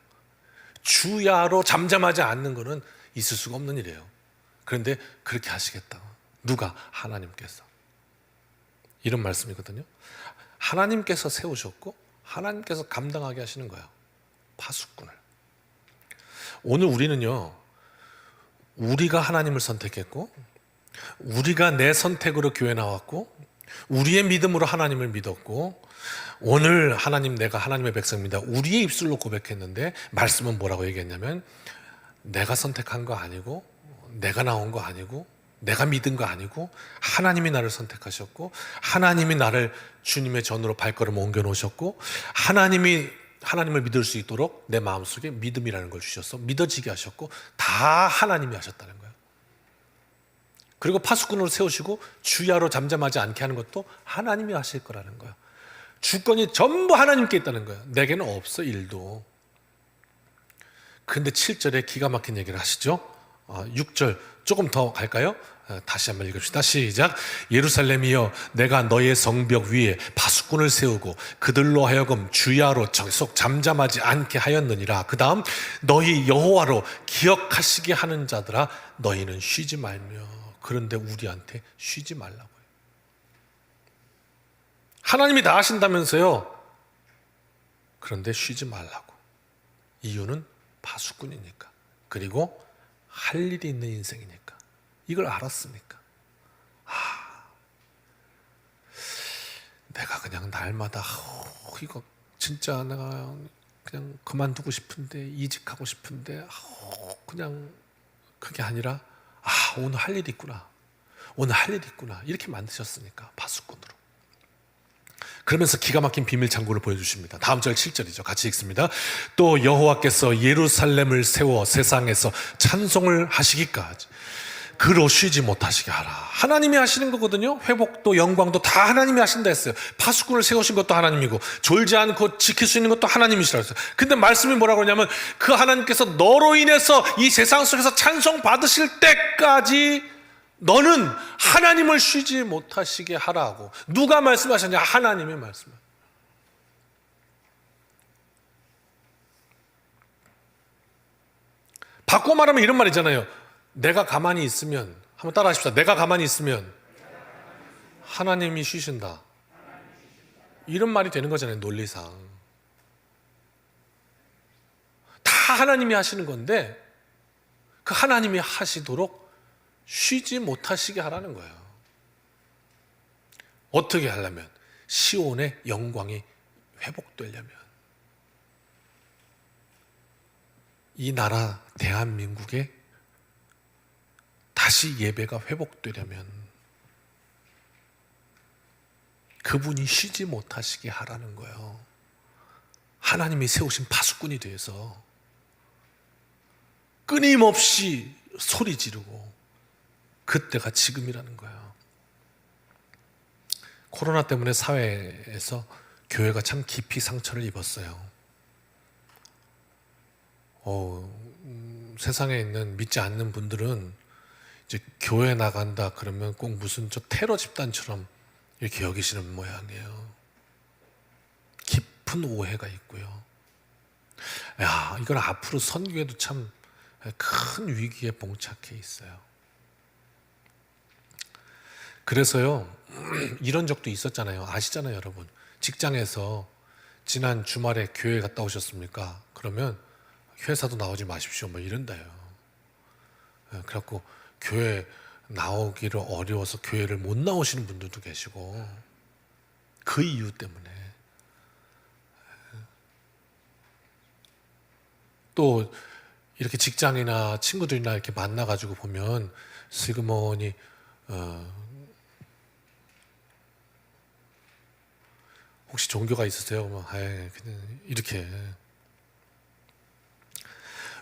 주야로 잠잠하지 않는 것은 있을 수가 없는 일이에요. 그런데 그렇게 하시겠다. 누가? 하나님께서. 이런 말씀이거든요. 하나님께서 세우셨고 하나님께서 감당하게 하시는 거예요. 파수꾼을. 오늘 우리는요, 우리가 하나님을 선택했고 우리가 내 선택으로 교회 나왔고 우리의 믿음으로 하나님을 믿었고 오늘 하나님, 내가 하나님의 백성입니다. 우리의 입술로 고백했는데 말씀은 뭐라고 얘기했냐면 내가 선택한 거 아니고 내가 나온 거 아니고 내가 믿은 거 아니고 하나님이 나를 선택하셨고 하나님이 나를 주님의 전으로 발걸음 옮겨 놓으셨고 하나님을 믿을 수 있도록 내 마음속에 믿음이라는 걸 주셔서 믿어지게 하셨고 다 하나님이 하셨다는 거예요. 그리고 파수꾼으로 세우시고 주야로 잠잠하지 않게 하는 것도 하나님이 하실 거라는 거예요. 주권이 전부 하나님께 있다는 거예요. 내게는 없어 일도. 근데 7절에 기가 막힌 얘기를 하시죠. 6절 조금 더 갈까요? 다시 한번 읽읍시다. 시작. 예루살렘이여 내가 너의 성벽 위에 파수꾼을 세우고 그들로 하여금 주야로 계속 잠잠하지 않게 하였느니라. 그 다음 너희 여호와로 기억하시게 하는 자들아 너희는 쉬지 말며. 그런데 우리한테 쉬지 말라고요. 하나님이 다 하신다면서요. 그런데 쉬지 말라고. 이유는 파수꾼이니까. 그리고 할 일이 있는 인생이니까. 이걸 알았으니까. 내가 그냥 날마다 이거 진짜 내가 그냥 그만두고 싶은데 이직하고 싶은데 그냥 그게 아니라 오늘 할 일이 있구나. 오늘 할 일이 있구나. 이렇게 만드셨으니까 파수꾼으로. 그러면서 기가 막힌 비밀 창고를 보여주십니다. 다음 절 7절이죠. 같이 읽습니다. 또 여호와께서 예루살렘을 세워 세상에서 찬송을 하시기까지 그로 쉬지 못하시게 하라. 하나님이 하시는 거거든요. 회복도 영광도 다 하나님이 하신다 했어요. 파수꾼을 세우신 것도 하나님이고 졸지 않고 지킬 수 있는 것도 하나님이시라고 했어요. 근데 말씀이 뭐라고 하냐면 그 하나님께서 너로 인해서 이 세상 속에서 찬송 받으실 때까지 너는 하나님을 쉬지 못하시게 하라고. 누가 말씀하셨냐? 하나님이 말씀하셨어요. 바꿔 말하면 이런 말이잖아요. 내가 가만히 있으면, 한번 따라 하십시다. 내가 가만히 있으면 하나님이 쉬신다. 이런 말이 되는 거잖아요. 논리상. 다 하나님이 하시는 건데 그 하나님이 하시도록 쉬지 못하시게 하라는 거예요. 어떻게 하려면? 시온의 영광이 회복되려면, 이 나라 대한민국에 다시 예배가 회복되려면 그분이 쉬지 못하시게 하라는 거예요. 하나님이 세우신 파수꾼이 돼서 끊임없이 소리 지르고, 그때가 지금이라는 거예요. 코로나 때문에 사회에서 교회가 참 깊이 상처를 입었어요. 세상에 있는 믿지 않는 분들은 이제 교회 나간다 그러면 꼭 무슨 저 테러 집단처럼 이렇게 여기시는 모양이에요. 깊은 오해가 있고요. 이건 앞으로 선교에도 참 큰 위기에 봉착해 있어요. 그래서요, 이런 적도 있었잖아요. 아시잖아요, 여러분. 직장에서 지난 주말에 교회 갔다 오셨습니까? 그러면 회사도 나오지 마십시오, 뭐 이런다요. 그래갖고 교회 나오기를 어려워서 교회를 못 나오시는 분들도 계시고, 그 이유 때문에. 또 이렇게 직장이나 친구들이나 이렇게 만나가지고 보면 슬그머니 혹시 종교가 있으세요? 그냥 이렇게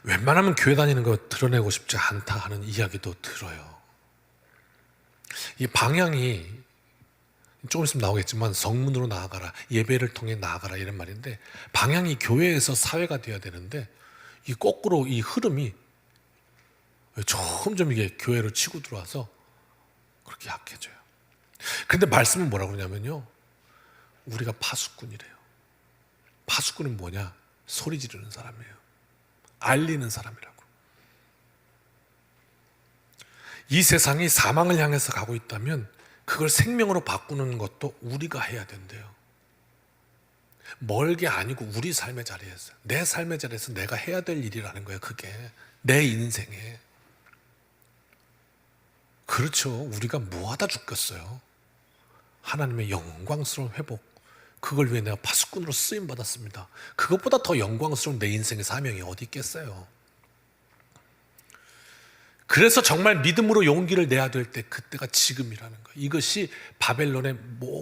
웬만하면 교회 다니는 거 드러내고 싶지 않다 하는 이야기도 들어요. 이 방향이 조금 있으면 나오겠지만 성문으로 나아가라, 예배를 통해 나아가라 이런 말인데, 방향이 교회에서 사회가 되어야 되는데 이 거꾸로 이 흐름이 점점 이게 교회로 치고 들어와서 그렇게 약해져요. 근데 말씀은 뭐라고 그러냐면요, 우리가 파수꾼이래요. 파수꾼은 뭐냐? 소리 지르는 사람이에요. 알리는 사람이라고. 이 세상이 사망을 향해서 가고 있다면 그걸 생명으로 바꾸는 것도 우리가 해야 된대요. 멀게 아니고 우리 삶의 자리에서, 내 삶의 자리에서 내가 해야 될 일이라는 거예요. 그게 내 인생에. 그렇죠. 우리가 뭐하다 죽겠어요. 하나님의 영광스러운 회복, 그걸 위해 내가 파수꾼으로 쓰임받았습니다. 그것보다 더 영광스러운 내 인생의 사명이 어디 있겠어요. 그래서 정말 믿음으로 용기를 내야 될 때 그때가 지금이라는 거예요. 이것이 바벨론의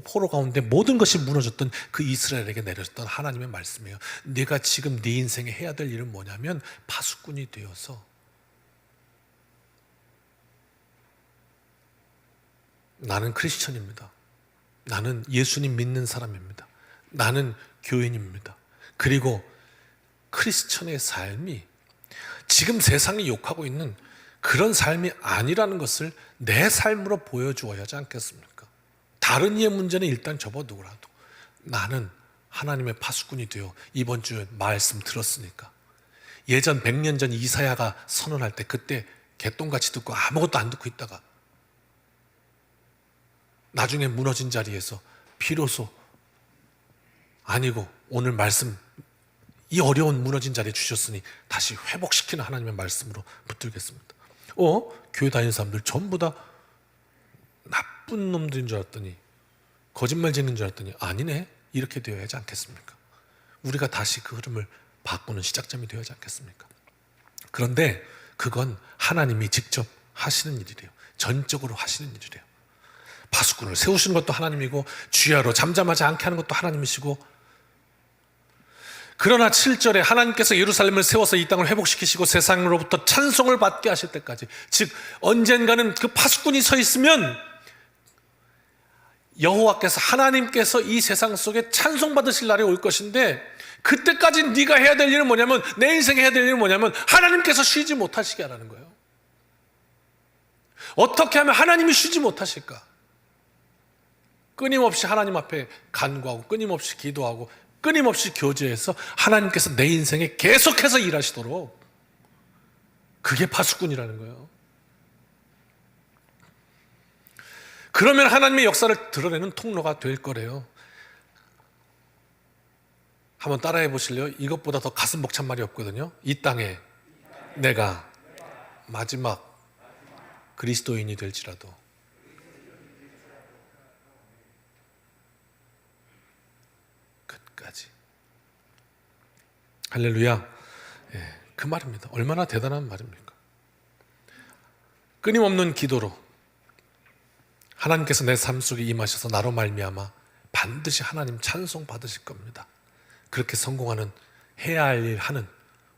포로 가운데 모든 것이 무너졌던 그 이스라엘에게 내렸던 하나님의 말씀이에요. 네가 지금 네 인생에 해야 될 일은 뭐냐면 파수꾼이 되어서 나는 크리스천입니다. 나는 예수님 믿는 사람입니다. 나는 교인입니다. 그리고 크리스천의 삶이 지금 세상이 욕하고 있는 그런 삶이 아니라는 것을 내 삶으로 보여주어야 하지 않겠습니까? 다른 이의 문제는 일단 접어두고라도 나는 하나님의 파수꾼이 되어 이번 주에 말씀 들었으니까 예전 100년 전 이사야가 선언할 때 그때 개똥같이 듣고 아무것도 안 듣고 있다가 나중에 무너진 자리에서 비로소 아니고 오늘 말씀 이 어려운 무너진 자리에 주셨으니 다시 회복시키는 하나님의 말씀으로 붙들겠습니다. 교회 다니는 사람들 전부 다 나쁜 놈들인 줄 알았더니 거짓말 짓는 줄 알았더니 아니네, 이렇게 되어야 하지 않겠습니까? 우리가 다시 그 흐름을 바꾸는 시작점이 되어야 하지 않겠습니까? 그런데 그건 하나님이 직접 하시는 일이래요. 전적으로 하시는 일이래요. 파수꾼을 세우시는 것도 하나님이고 주야로 잠잠하지 않게 하는 것도 하나님이시고, 그러나 7절에 하나님께서 예루살렘을 세워서 이 땅을 회복시키시고 세상으로부터 찬송을 받게 하실 때까지, 즉 언젠가는 그 파수꾼이 서 있으면 여호와께서 하나님께서 이 세상 속에 찬송받으실 날이 올 것인데, 그때까지 네가 해야 될 일은 뭐냐면, 내 인생에 해야 될 일은 뭐냐면 하나님께서 쉬지 못하시게 하라는 거예요. 어떻게 하면 하나님이 쉬지 못하실까? 끊임없이 하나님 앞에 간구하고 끊임없이 기도하고 끊임없이 교제해서 하나님께서 내 인생에 계속해서 일하시도록, 그게 파수꾼이라는 거예요. 그러면 하나님의 역사를 드러내는 통로가 될 거래요. 한번 따라해 보실래요? 이것보다 더 가슴 벅찬 말이 없거든요. 이 땅에 내가 마지막 그리스도인이 될지라도 끝까지. 할렐루야. 그 말입니다. 얼마나 대단한 말입니까? 끊임없는 기도로 하나님께서 내 삶 속에 임하셔서 나로 말미암아 반드시 하나님 찬송 받으실 겁니다. 그렇게 성공하는, 해야 할 일 하는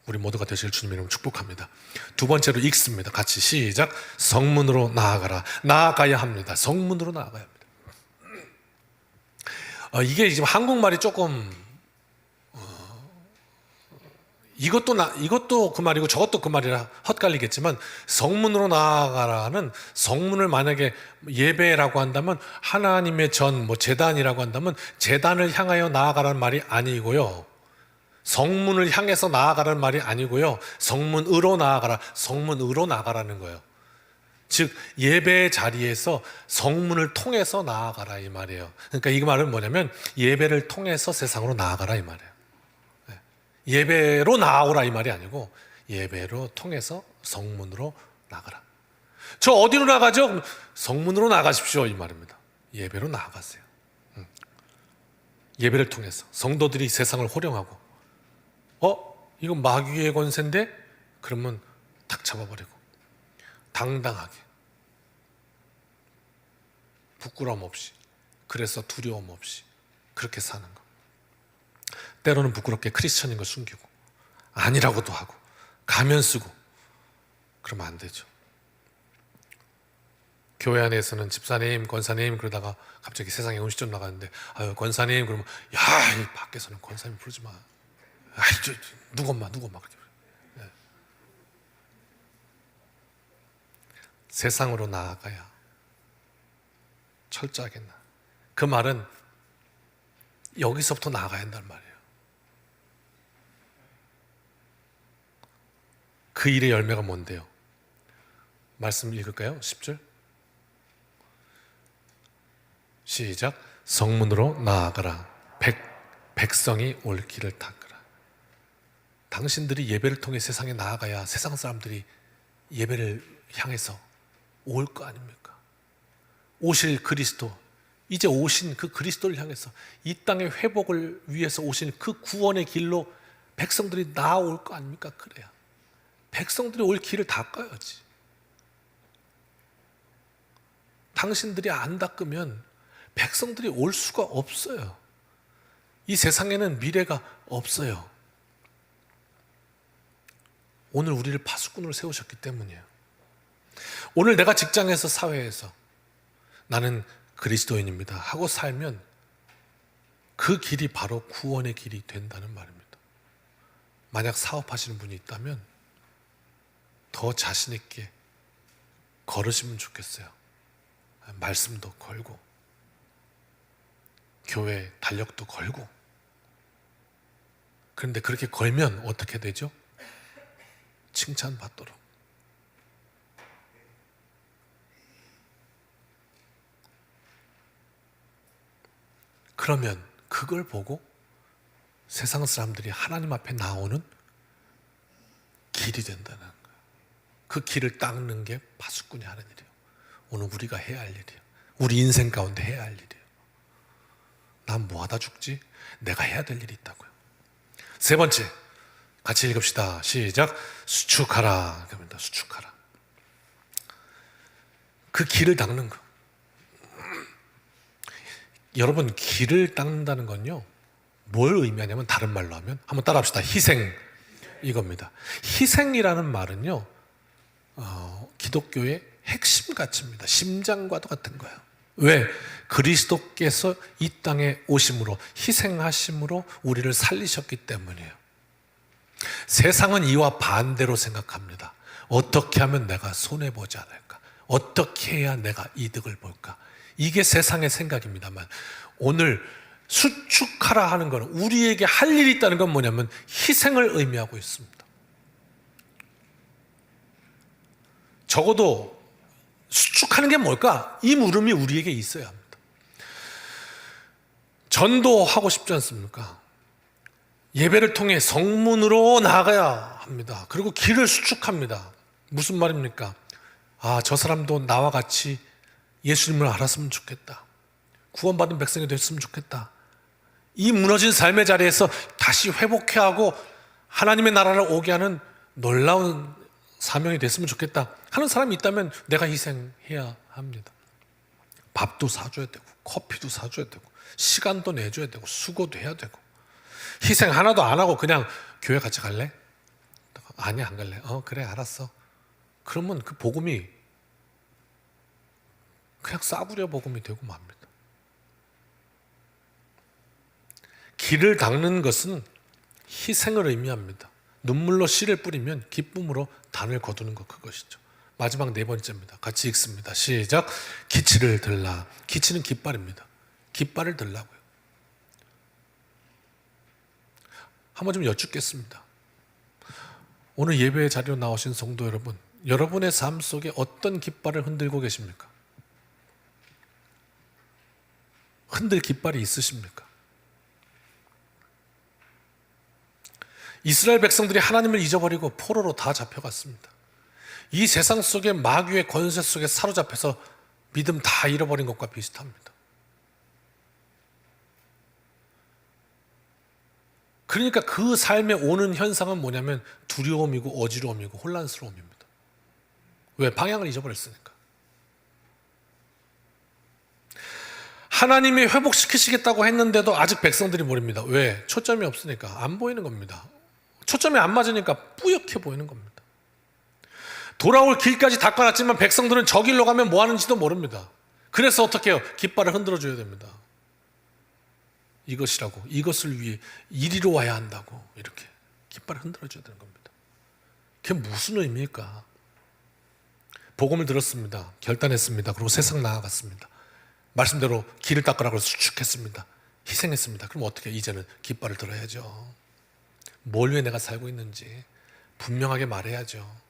우리 모두가 되실 주님 이름으로 축복합니다. 두 번째로 읽습니다. 같이 시작. 성문으로 나아가라. 나아가야 합니다. 성문으로 나아가야 합니다. 이게 지금 한국말이 조금 이것도 그 말이고 저것도 그 말이라 헛갈리겠지만, 성문으로 나아가라는, 성문을 만약에 예배라고 한다면 하나님의 전, 제단이라고 한다면 제단을 향하여 나아가라는 말이 아니고요, 성문을 향해서 나아가라는 말이 아니고요, 성문으로 나아가라, 성문으로 나아가라는 거예요. 즉 예배의 자리에서 성문을 통해서 나아가라 이 말이에요. 그러니까 이 말은 뭐냐면 예배를 통해서 세상으로 나아가라 이 말이에요. 예배로 나아오라 이 말이 아니고 예배로 통해서 성문으로 나가라. 저 어디로 나가죠? 성문으로 나가십시오 이 말입니다. 예배로 나아가세요. 예배를 통해서 성도들이 세상을 호령하고, 이건 마귀의 권세인데? 그러면 탁 잡아버리고 당당하게, 부끄러움 없이, 그래서 두려움 없이 그렇게 사는 것. 때로는 부끄럽게 크리스천인 걸 숨기고 아니라고도 하고 가면 쓰고 그러면 안 되죠. 교회 안에서는 집사님, 권사님 그러다가 갑자기 세상에 음식점 나가는데 권사님 그러면 이 밖에서는 권사님 부르지 마. 누구 엄마 그렇게 그래. 세상으로 나아가야 철저하겠나. 그 말은 여기서부터 나아가야 한다는 말이에요. 그 일의 열매가 뭔데요? 말씀 읽을까요? 10절 시작. 성문으로 나아가라. 백성이 올 길을 닦으라. 당신들이 예배를 통해 세상에 나아가야 세상 사람들이 예배를 향해서 올 거 아닙니까? 오실 그리스도, 이제 오신 그 그리스도를 향해서 이 땅의 회복을 위해서 오신 그 구원의 길로 백성들이 나아올 거 아닙니까? 그래야 백성들이 올 길을 닦아야지. 당신들이 안 닦으면 백성들이 올 수가 없어요. 이 세상에는 미래가 없어요. 오늘 우리를 파수꾼으로 세우셨기 때문이에요. 오늘 내가 직장에서 사회에서 나는 그리스도인입니다 하고 살면 그 길이 바로 구원의 길이 된다는 말입니다. 만약 사업하시는 분이 있다면 더 자신 있게 걸으시면 좋겠어요. 말씀도 걸고 교회 달력도 걸고. 그런데 그렇게 걸면 어떻게 되죠? 칭찬받도록. 그러면 그걸 보고 세상 사람들이 하나님 앞에 나오는 길이 된다는 거예요. 그 길을 닦는 게 파수꾼이 하는 일이에요. 오늘 우리가 해야 할 일이에요. 우리 인생 가운데 해야 할 일이에요. 난 뭐 하다 죽지? 내가 해야 될 일이 있다고요. 세 번째, 같이 읽읍시다. 시작. 수축하라. 그럽니다. 수축하라. 그 길을 닦는 거. 여러분, 길을 닦는다는 건요, 뭘 의미하냐면, 다른 말로 하면, 한번 따라합시다. 희생. 이겁니다. 희생이라는 말은요, 기독교의 핵심 가치입니다. 심장과도 같은 거예요. 왜? 그리스도께서 이 땅에 오심으로, 희생하심으로 우리를 살리셨기 때문이에요. 세상은 이와 반대로 생각합니다. 어떻게 하면 내가 손해보지 않을까? 어떻게 해야 내가 이득을 볼까? 이게 세상의 생각입니다만, 오늘 수축하라 하는 것은, 우리에게 할 일이 있다는 건 뭐냐면 희생을 의미하고 있습니다. 적어도 수축하는 게 뭘까? 이 물음이 우리에게 있어야 합니다. 전도하고 싶지 않습니까? 예배를 통해 성문으로 나가야 합니다. 그리고 길을 수축합니다. 무슨 말입니까? 아, 저 사람도 나와 같이 예수님을 알았으면 좋겠다. 구원받은 백성이 됐으면 좋겠다. 이 무너진 삶의 자리에서 다시 회복해야 하고 하나님의 나라를 오게 하는 놀라운 사명이 됐으면 좋겠다 하는 사람이 있다면 내가 희생해야 합니다. 밥도 사줘야 되고 커피도 사줘야 되고 시간도 내줘야 되고 수고도 해야 되고. 희생 하나도 안 하고 그냥 교회 같이 갈래? 아니, 안 갈래. 그래, 알았어. 그러면 그 복음이 그냥 싸구려 복음이 되고 맙니다. 길을 닦는 것은 희생을 의미합니다. 눈물로 씨를 뿌리면 기쁨으로 단을 거두는 것, 그것이죠. 마지막 네 번째입니다. 같이 읽습니다. 시작. 기치를 들라. 기치는 깃발입니다. 깃발을 들라고요. 한번 좀 여쭙겠습니다. 오늘 예배의 자리로 나오신 성도 여러분, 여러분의 삶 속에 어떤 깃발을 흔들고 계십니까? 흔들 깃발이 있으십니까? 이스라엘 백성들이 하나님을 잊어버리고 포로로 다 잡혀갔습니다. 이 세상 속에 마귀의 권세 속에 사로잡혀서 믿음 다 잃어버린 것과 비슷합니다. 그러니까 그 삶에 오는 현상은 뭐냐면 두려움이고 어지러움이고 혼란스러움입니다. 왜? 방향을 잊어버렸으니까. 하나님이 회복시키시겠다고 했는데도 아직 백성들이 모릅니다. 왜? 초점이 없으니까 안 보이는 겁니다. 초점이 안 맞으니까 뿌옇게 보이는 겁니다. 돌아올 길까지 닦아놨지만 백성들은 저 길로 가면 뭐 하는지도 모릅니다. 그래서 어떻게 해요? 깃발을 흔들어줘야 됩니다. 이것이라고, 이것을 위해 이리로 와야 한다고 이렇게 깃발을 흔들어줘야 되는 겁니다. 그게 무슨 의미일까? 복음을 들었습니다. 결단했습니다. 그리고 세상 나아갔습니다. 말씀대로 길을 닦으라고 수축했습니다. 희생했습니다. 그럼 어떻게? 이제는 깃발을 들어야죠. 뭘 위해 내가 살고 있는지 분명하게 말해야죠.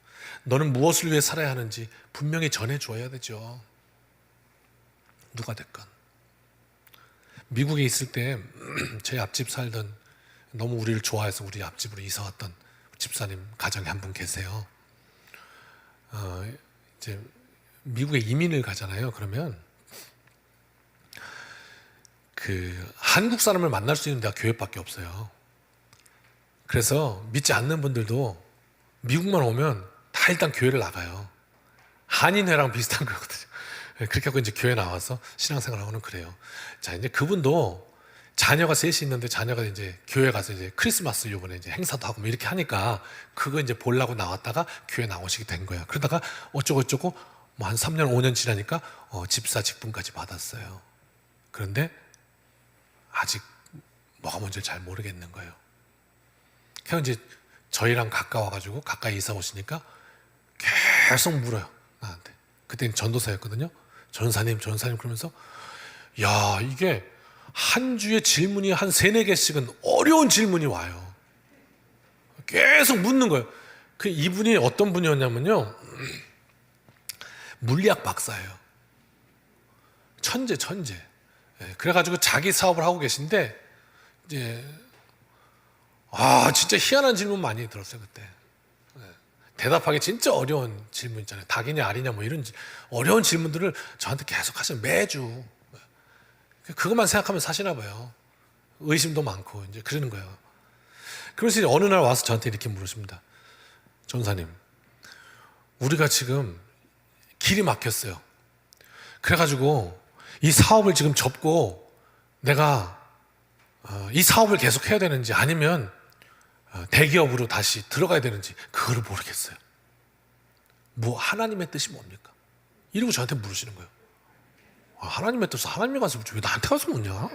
너는 무엇을 위해 살아야 하는지 분명히 전해줘야 되죠. 누가 됐건. 미국에 있을 때 제 앞집 살던, 너무 우리를 좋아해서 우리 앞집으로 이사 왔던 집사님 가정에 한 분 계세요. 이제 미국에 이민을 가잖아요. 그러면 그 한국 사람을 만날 수 있는 데가 교회밖에 없어요. 그래서 믿지 않는 분들도 미국만 오면 다 일단 교회를 나가요. 한인회랑 비슷한 거거든요. 그렇게 하고 이제 교회 나와서 신앙생활하고는 그래요. 자, 이제 그분도 자녀가 셋이 있는데 자녀가 이제 교회 가서 이제 크리스마스 요번에 이제 행사도 하고 뭐 이렇게 하니까 그거 이제 보려고 나왔다가 교회 나오시게 된 거야. 그러다가 어쩌고 뭐 한 3년 5년 지나니까 집사 직분까지 받았어요. 그런데 아직 뭐가 뭔지 잘 모르겠는 거예요. 그냥 이제 저희랑 가까워가지고 가까이 이사 오시니까 계속 물어요, 나한테. 그때는 전도사였거든요. 전사님 그러면서 야, 이게 한 주에 질문이 한 3-4개씩은 어려운 질문이 와요. 계속 묻는 거예요. 그 이분이 어떤 분이었냐면요, 물리학 박사예요. 천재. 그래가지고 자기 사업을 하고 계신데 이제 진짜 희한한 질문 많이 들었어요 그때. 대답하기 진짜 어려운 질문 있잖아요. 닭이냐 알이냐 뭐 이런 어려운 질문들을 저한테 계속 하시는, 매주. 그것만 생각하면 사시나 봐요. 의심도 많고 이제 그러는 거예요. 그래서 이제 어느 날 와서 저한테 이렇게 물으십니다. 전사님, 우리가 지금 길이 막혔어요. 그래가지고 이 사업을 지금 접고 내가 이 사업을 계속 해야 되는지 아니면 대기업으로 다시 들어가야 되는지 그거를 모르겠어요. 뭐 하나님의 뜻이 뭡니까? 이러고 저한테 물으시는 거예요. 하나님의 뜻은 하나님이 가서 묻지 왜 나한테 가서 묻냐?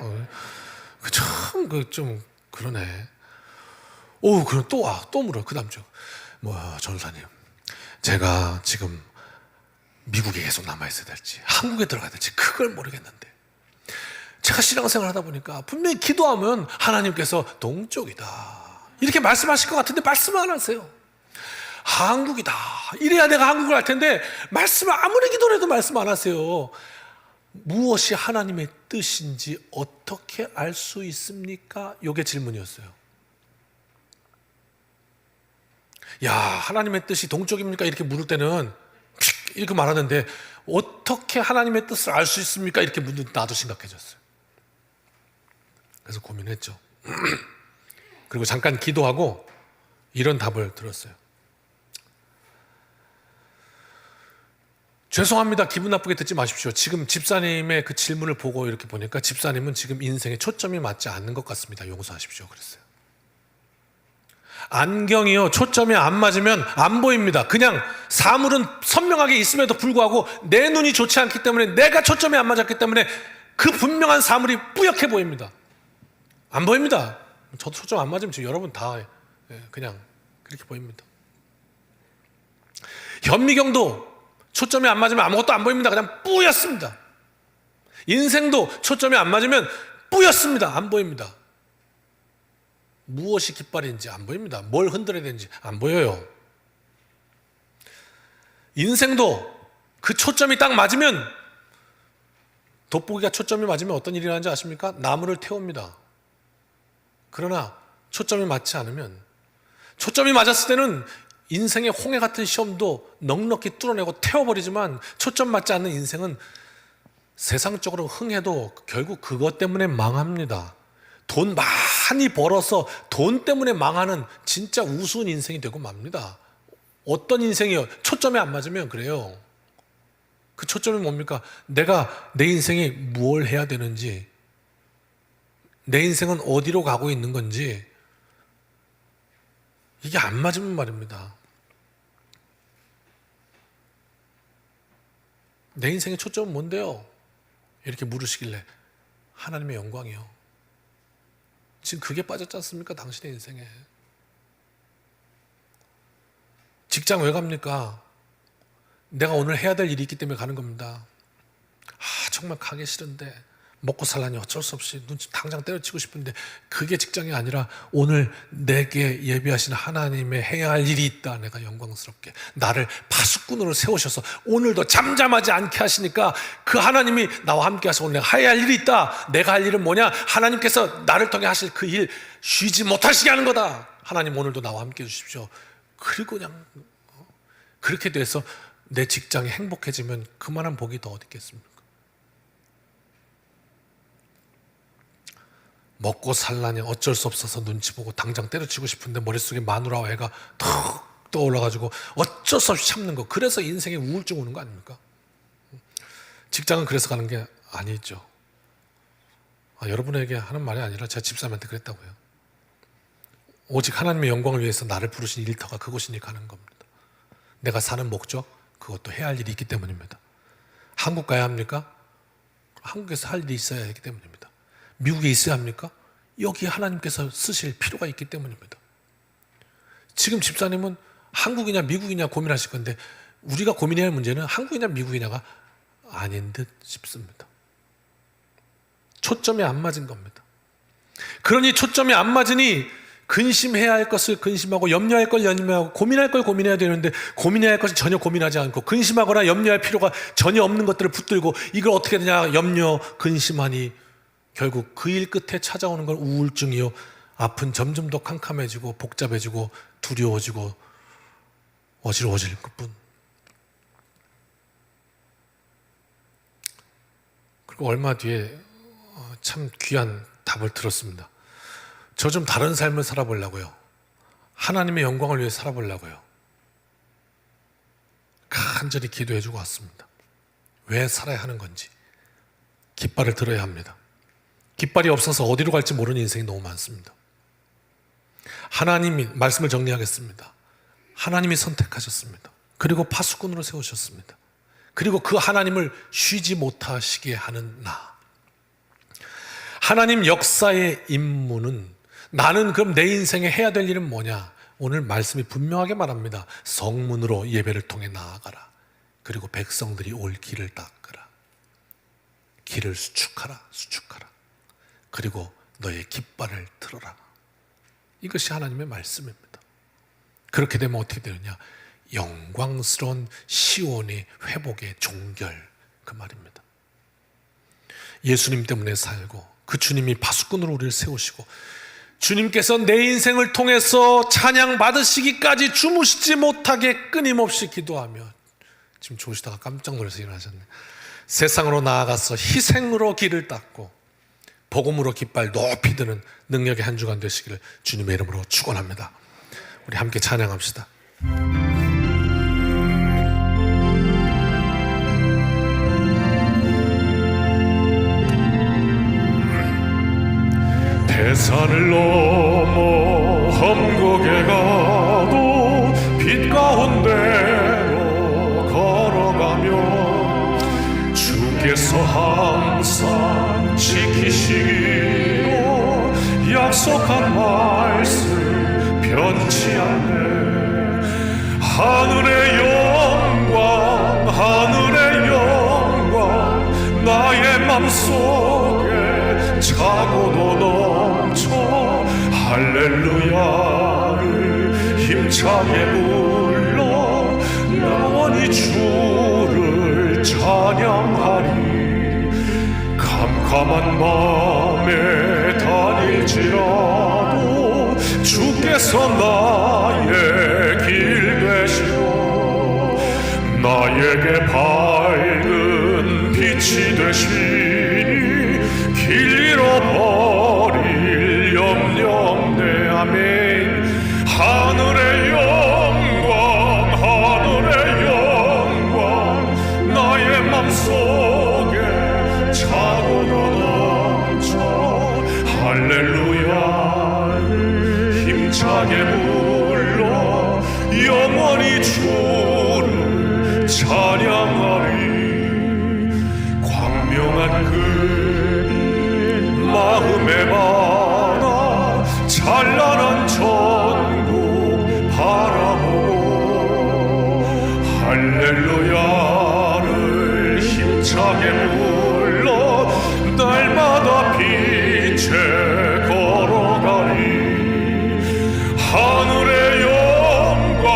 좀 그러네. 그럼 또 물어. 그 다음 주 전사님, 제가 지금 미국에 계속 남아있어야 될지 한국에 들어가야 될지 그걸 모르겠는데 제가 신앙생활 하다 보니까 분명히 기도하면 하나님께서 동쪽이다 이렇게 말씀하실 것 같은데 말씀을 안 하세요. 한국이다 이래야 내가 한국을 할 텐데 말씀을 아무리 기도를 해도 말씀 안 하세요. 무엇이 하나님의 뜻인지 어떻게 알 수 있습니까? 이게 질문이었어요. 야, 하나님의 뜻이 동쪽입니까? 이렇게 물을 때는 이렇게 말하는데 어떻게 하나님의 뜻을 알 수 있습니까? 이렇게 묻는 나도 심각해졌어요. 그래서 고민했죠. 그리고 잠깐 기도하고 이런 답을 들었어요. 죄송합니다. 기분 나쁘게 듣지 마십시오. 지금 집사님의 그 질문을 보고 이렇게 보니까 집사님은 지금 인생에 초점이 맞지 않는 것 같습니다. 용서하십시오. 그랬어요. 안경이요, 초점이 안 맞으면 안 보입니다. 그냥 사물은 선명하게 있음에도 불구하고 내 눈이 좋지 않기 때문에, 내가 초점이 안 맞았기 때문에 그 분명한 사물이 뿌옇게 보입니다. 안 보입니다. 저도 초점 안 맞으면 지금 여러분 다 그냥 그렇게 보입니다. 현미경도 초점이 안 맞으면 아무것도 안 보입니다. 그냥 뿌옇습니다. 인생도 초점이 안 맞으면 뿌옇습니다. 안 보입니다. 무엇이 깃발인지 안 보입니다. 뭘 흔들어야 되는지 안 보여요. 인생도 그 초점이 딱 맞으면, 돋보기가 초점이 맞으면 어떤 일이 일어나는지 아십니까? 나무를 태웁니다. 그러나 초점이 맞지 않으면, 초점이 맞았을 때는 인생의 홍해 같은 시험도 넉넉히 뚫어내고 태워버리지만, 초점 맞지 않는 인생은 세상적으로 흥해도 결국 그것 때문에 망합니다. 돈 많이 벌어서 돈 때문에 망하는 진짜 우스운 인생이 되고 맙니다. 어떤 인생이요? 초점이 안 맞으면 그래요. 그 초점이 뭡니까? 내가 내 인생이 뭘 해야 되는지, 내 인생은 어디로 가고 있는 건지, 이게 안 맞으면 말입니다. 내 인생의 초점은 뭔데요? 이렇게 물으시길래 하나님의 영광이요. 지금 그게 빠졌지 않습니까? 당신의 인생에. 직장 왜 갑니까? 내가 오늘 해야 될 일이 있기 때문에 가는 겁니다. 정말 가기 싫은데 먹고 살라니 어쩔 수 없이 눈치 당장 때려치고 싶은데 그게 직장이 아니라 오늘 내게 예비하신 하나님의 해야 할 일이 있다. 내가 영광스럽게 나를 파수꾼으로 세우셔서 오늘도 잠잠하지 않게 하시니까 그 하나님이 나와 함께 하셔서 오늘 내가 해야 할 일이 있다. 내가 할 일은 뭐냐? 하나님께서 나를 통해 하실 그 일 쉬지 못하시게 하는 거다. 하나님 오늘도 나와 함께 해주십시오. 그리고 그냥 그렇게 돼서 내 직장이 행복해지면 그만한 복이 더 어디 있겠습니까? 먹고 살라니 어쩔 수 없어서 눈치 보고 당장 때려치고 싶은데 머릿속에 마누라와 애가 턱 떠올라가지고 어쩔 수 없이 참는 거. 그래서 인생에 우울증 오는 거 아닙니까? 직장은 그래서 가는 게 아니죠. 여러분에게 하는 말이 아니라 제가 집사람한테 그랬다고요. 오직 하나님의 영광을 위해서 나를 부르신 일터가 그곳이니 가는 겁니다. 내가 사는 목적, 그것도 해야 할 일이 있기 때문입니다. 한국 가야 합니까? 한국에서 할 일이 있어야 하기 때문입니다. 미국에 있어야 합니까? 여기 하나님께서 쓰실 필요가 있기 때문입니다. 지금 집사님은 한국이냐 미국이냐 고민하실 건데 우리가 고민해야 할 문제는 한국이냐 미국이냐가 아닌 듯 싶습니다. 초점이 안 맞은 겁니다. 그러니 초점이 안 맞으니 근심해야 할 것을 근심하고 염려할 걸 염려하고 고민할 걸 고민해야 되는데 고민해야 할 것을 전혀 고민하지 않고 근심하거나 염려할 필요가 전혀 없는 것들을 붙들고 이걸 어떻게 되냐 염려 근심하니 결국 그 일 끝에 찾아오는 건 우울증이요, 앞은 점점 더 캄캄해지고 복잡해지고 두려워지고 어지러워질 것뿐. 그리고 얼마 뒤에 참 귀한 답을 들었습니다. 저 좀 다른 삶을 살아보려고요. 하나님의 영광을 위해 살아보려고요. 간절히 기도해주고 왔습니다. 왜 살아야 하는 건지 깃발을 들어야 합니다. 깃발이 없어서 어디로 갈지 모르는 인생이 너무 많습니다. 하나님이 말씀을 정리하겠습니다. 하나님이 선택하셨습니다. 그리고 파수꾼으로 세우셨습니다. 그리고 그 하나님을 쉬지 못하시게 하는 나. 하나님 역사의 임무는 나는 그럼 내 인생에 해야 될 일은 뭐냐? 오늘 말씀이 분명하게 말합니다. 성문으로 예배를 통해 나아가라. 그리고 백성들이 올 길을 닦으라. 길을 수축하라. 그리고 너의 깃발을 들어라. 이것이 하나님의 말씀입니다. 그렇게 되면 어떻게 되느냐? 영광스러운 시온의 회복의 종결, 그 말입니다. 예수님 때문에 살고 그 주님이 파수꾼으로 우리를 세우시고 주님께서 내 인생을 통해서 찬양 받으시기까지 주무시지 못하게 끊임없이 기도하며, 지금 주무시다가 깜짝 놀라서 일어나셨네. 세상으로 나아가서 희생으로 길을 닦고 복음으로 깃발 높이 드는 능력의 한 주간 되시기를 주님의 이름으로 축원합니다. 우리 함께 찬양합시다. 대산을 넘어 험곡에 가도 빛 가운데로 걸어가며 주께서 항상 지키시기로 약속한 말씀 변치 않네. 하늘의 영광 나의 맘속에 차고도 넘쳐 할렐루야를 힘차게 불러 영원히 주를 찬양하리. 캄캄한 밤에 다닐지라도 주께서 나의 길 되시고 나에게 밝은 빛이 되시니 길 잃어버릴 염려 없네. 아멘. 하늘의 영광 나의 맘속에 차고도 넘쳐 할렐루야를 힘차게 불러 영원히 주를 찬양하리. 광명한 그 마음에 많아 찬란한 천국 바라보고 할렐루야를 힘차게 불러 날마다 빛에 걸어가리. 하늘의 영광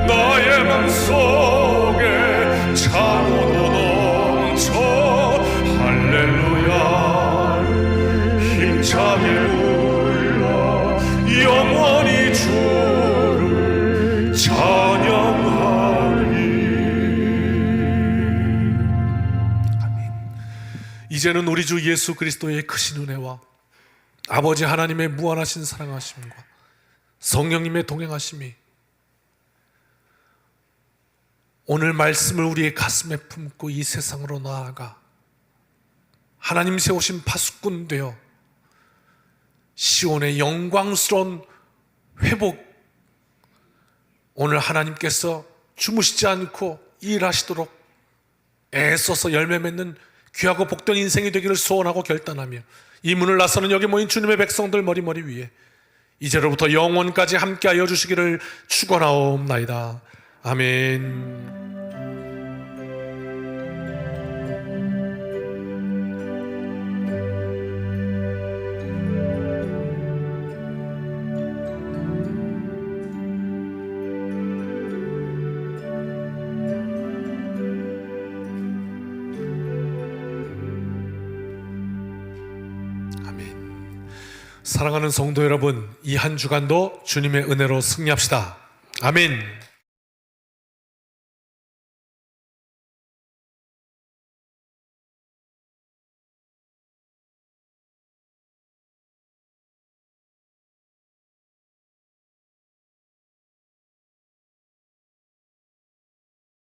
나의 맘속에 차고도 넘쳐 할렐루야를 힘차게 불러 영원히 주를 찬양하리. 이제는 우리 주 예수 그리스도의 크신 은혜와 아버지 하나님의 무한하신 사랑하심과 성령님의 동행하심이 오늘 말씀을 우리의 가슴에 품고 이 세상으로 나아가 하나님 세우신 파수꾼 되어 시온의 영광스러운 회복, 오늘 하나님께서 주무시지 않고 일하시도록 애써서 열매 맺는 귀하고 복된 인생이 되기를 소원하고 결단하며 이 문을 나서는 여기 모인 주님의 백성들 머리 위에 이제로부터 영원까지 함께하여 주시기를 축원하옵나이다. 아멘. 사랑하는 성도 여러분, 이 한 주간도 주님의 은혜로 승리합시다. 아멘.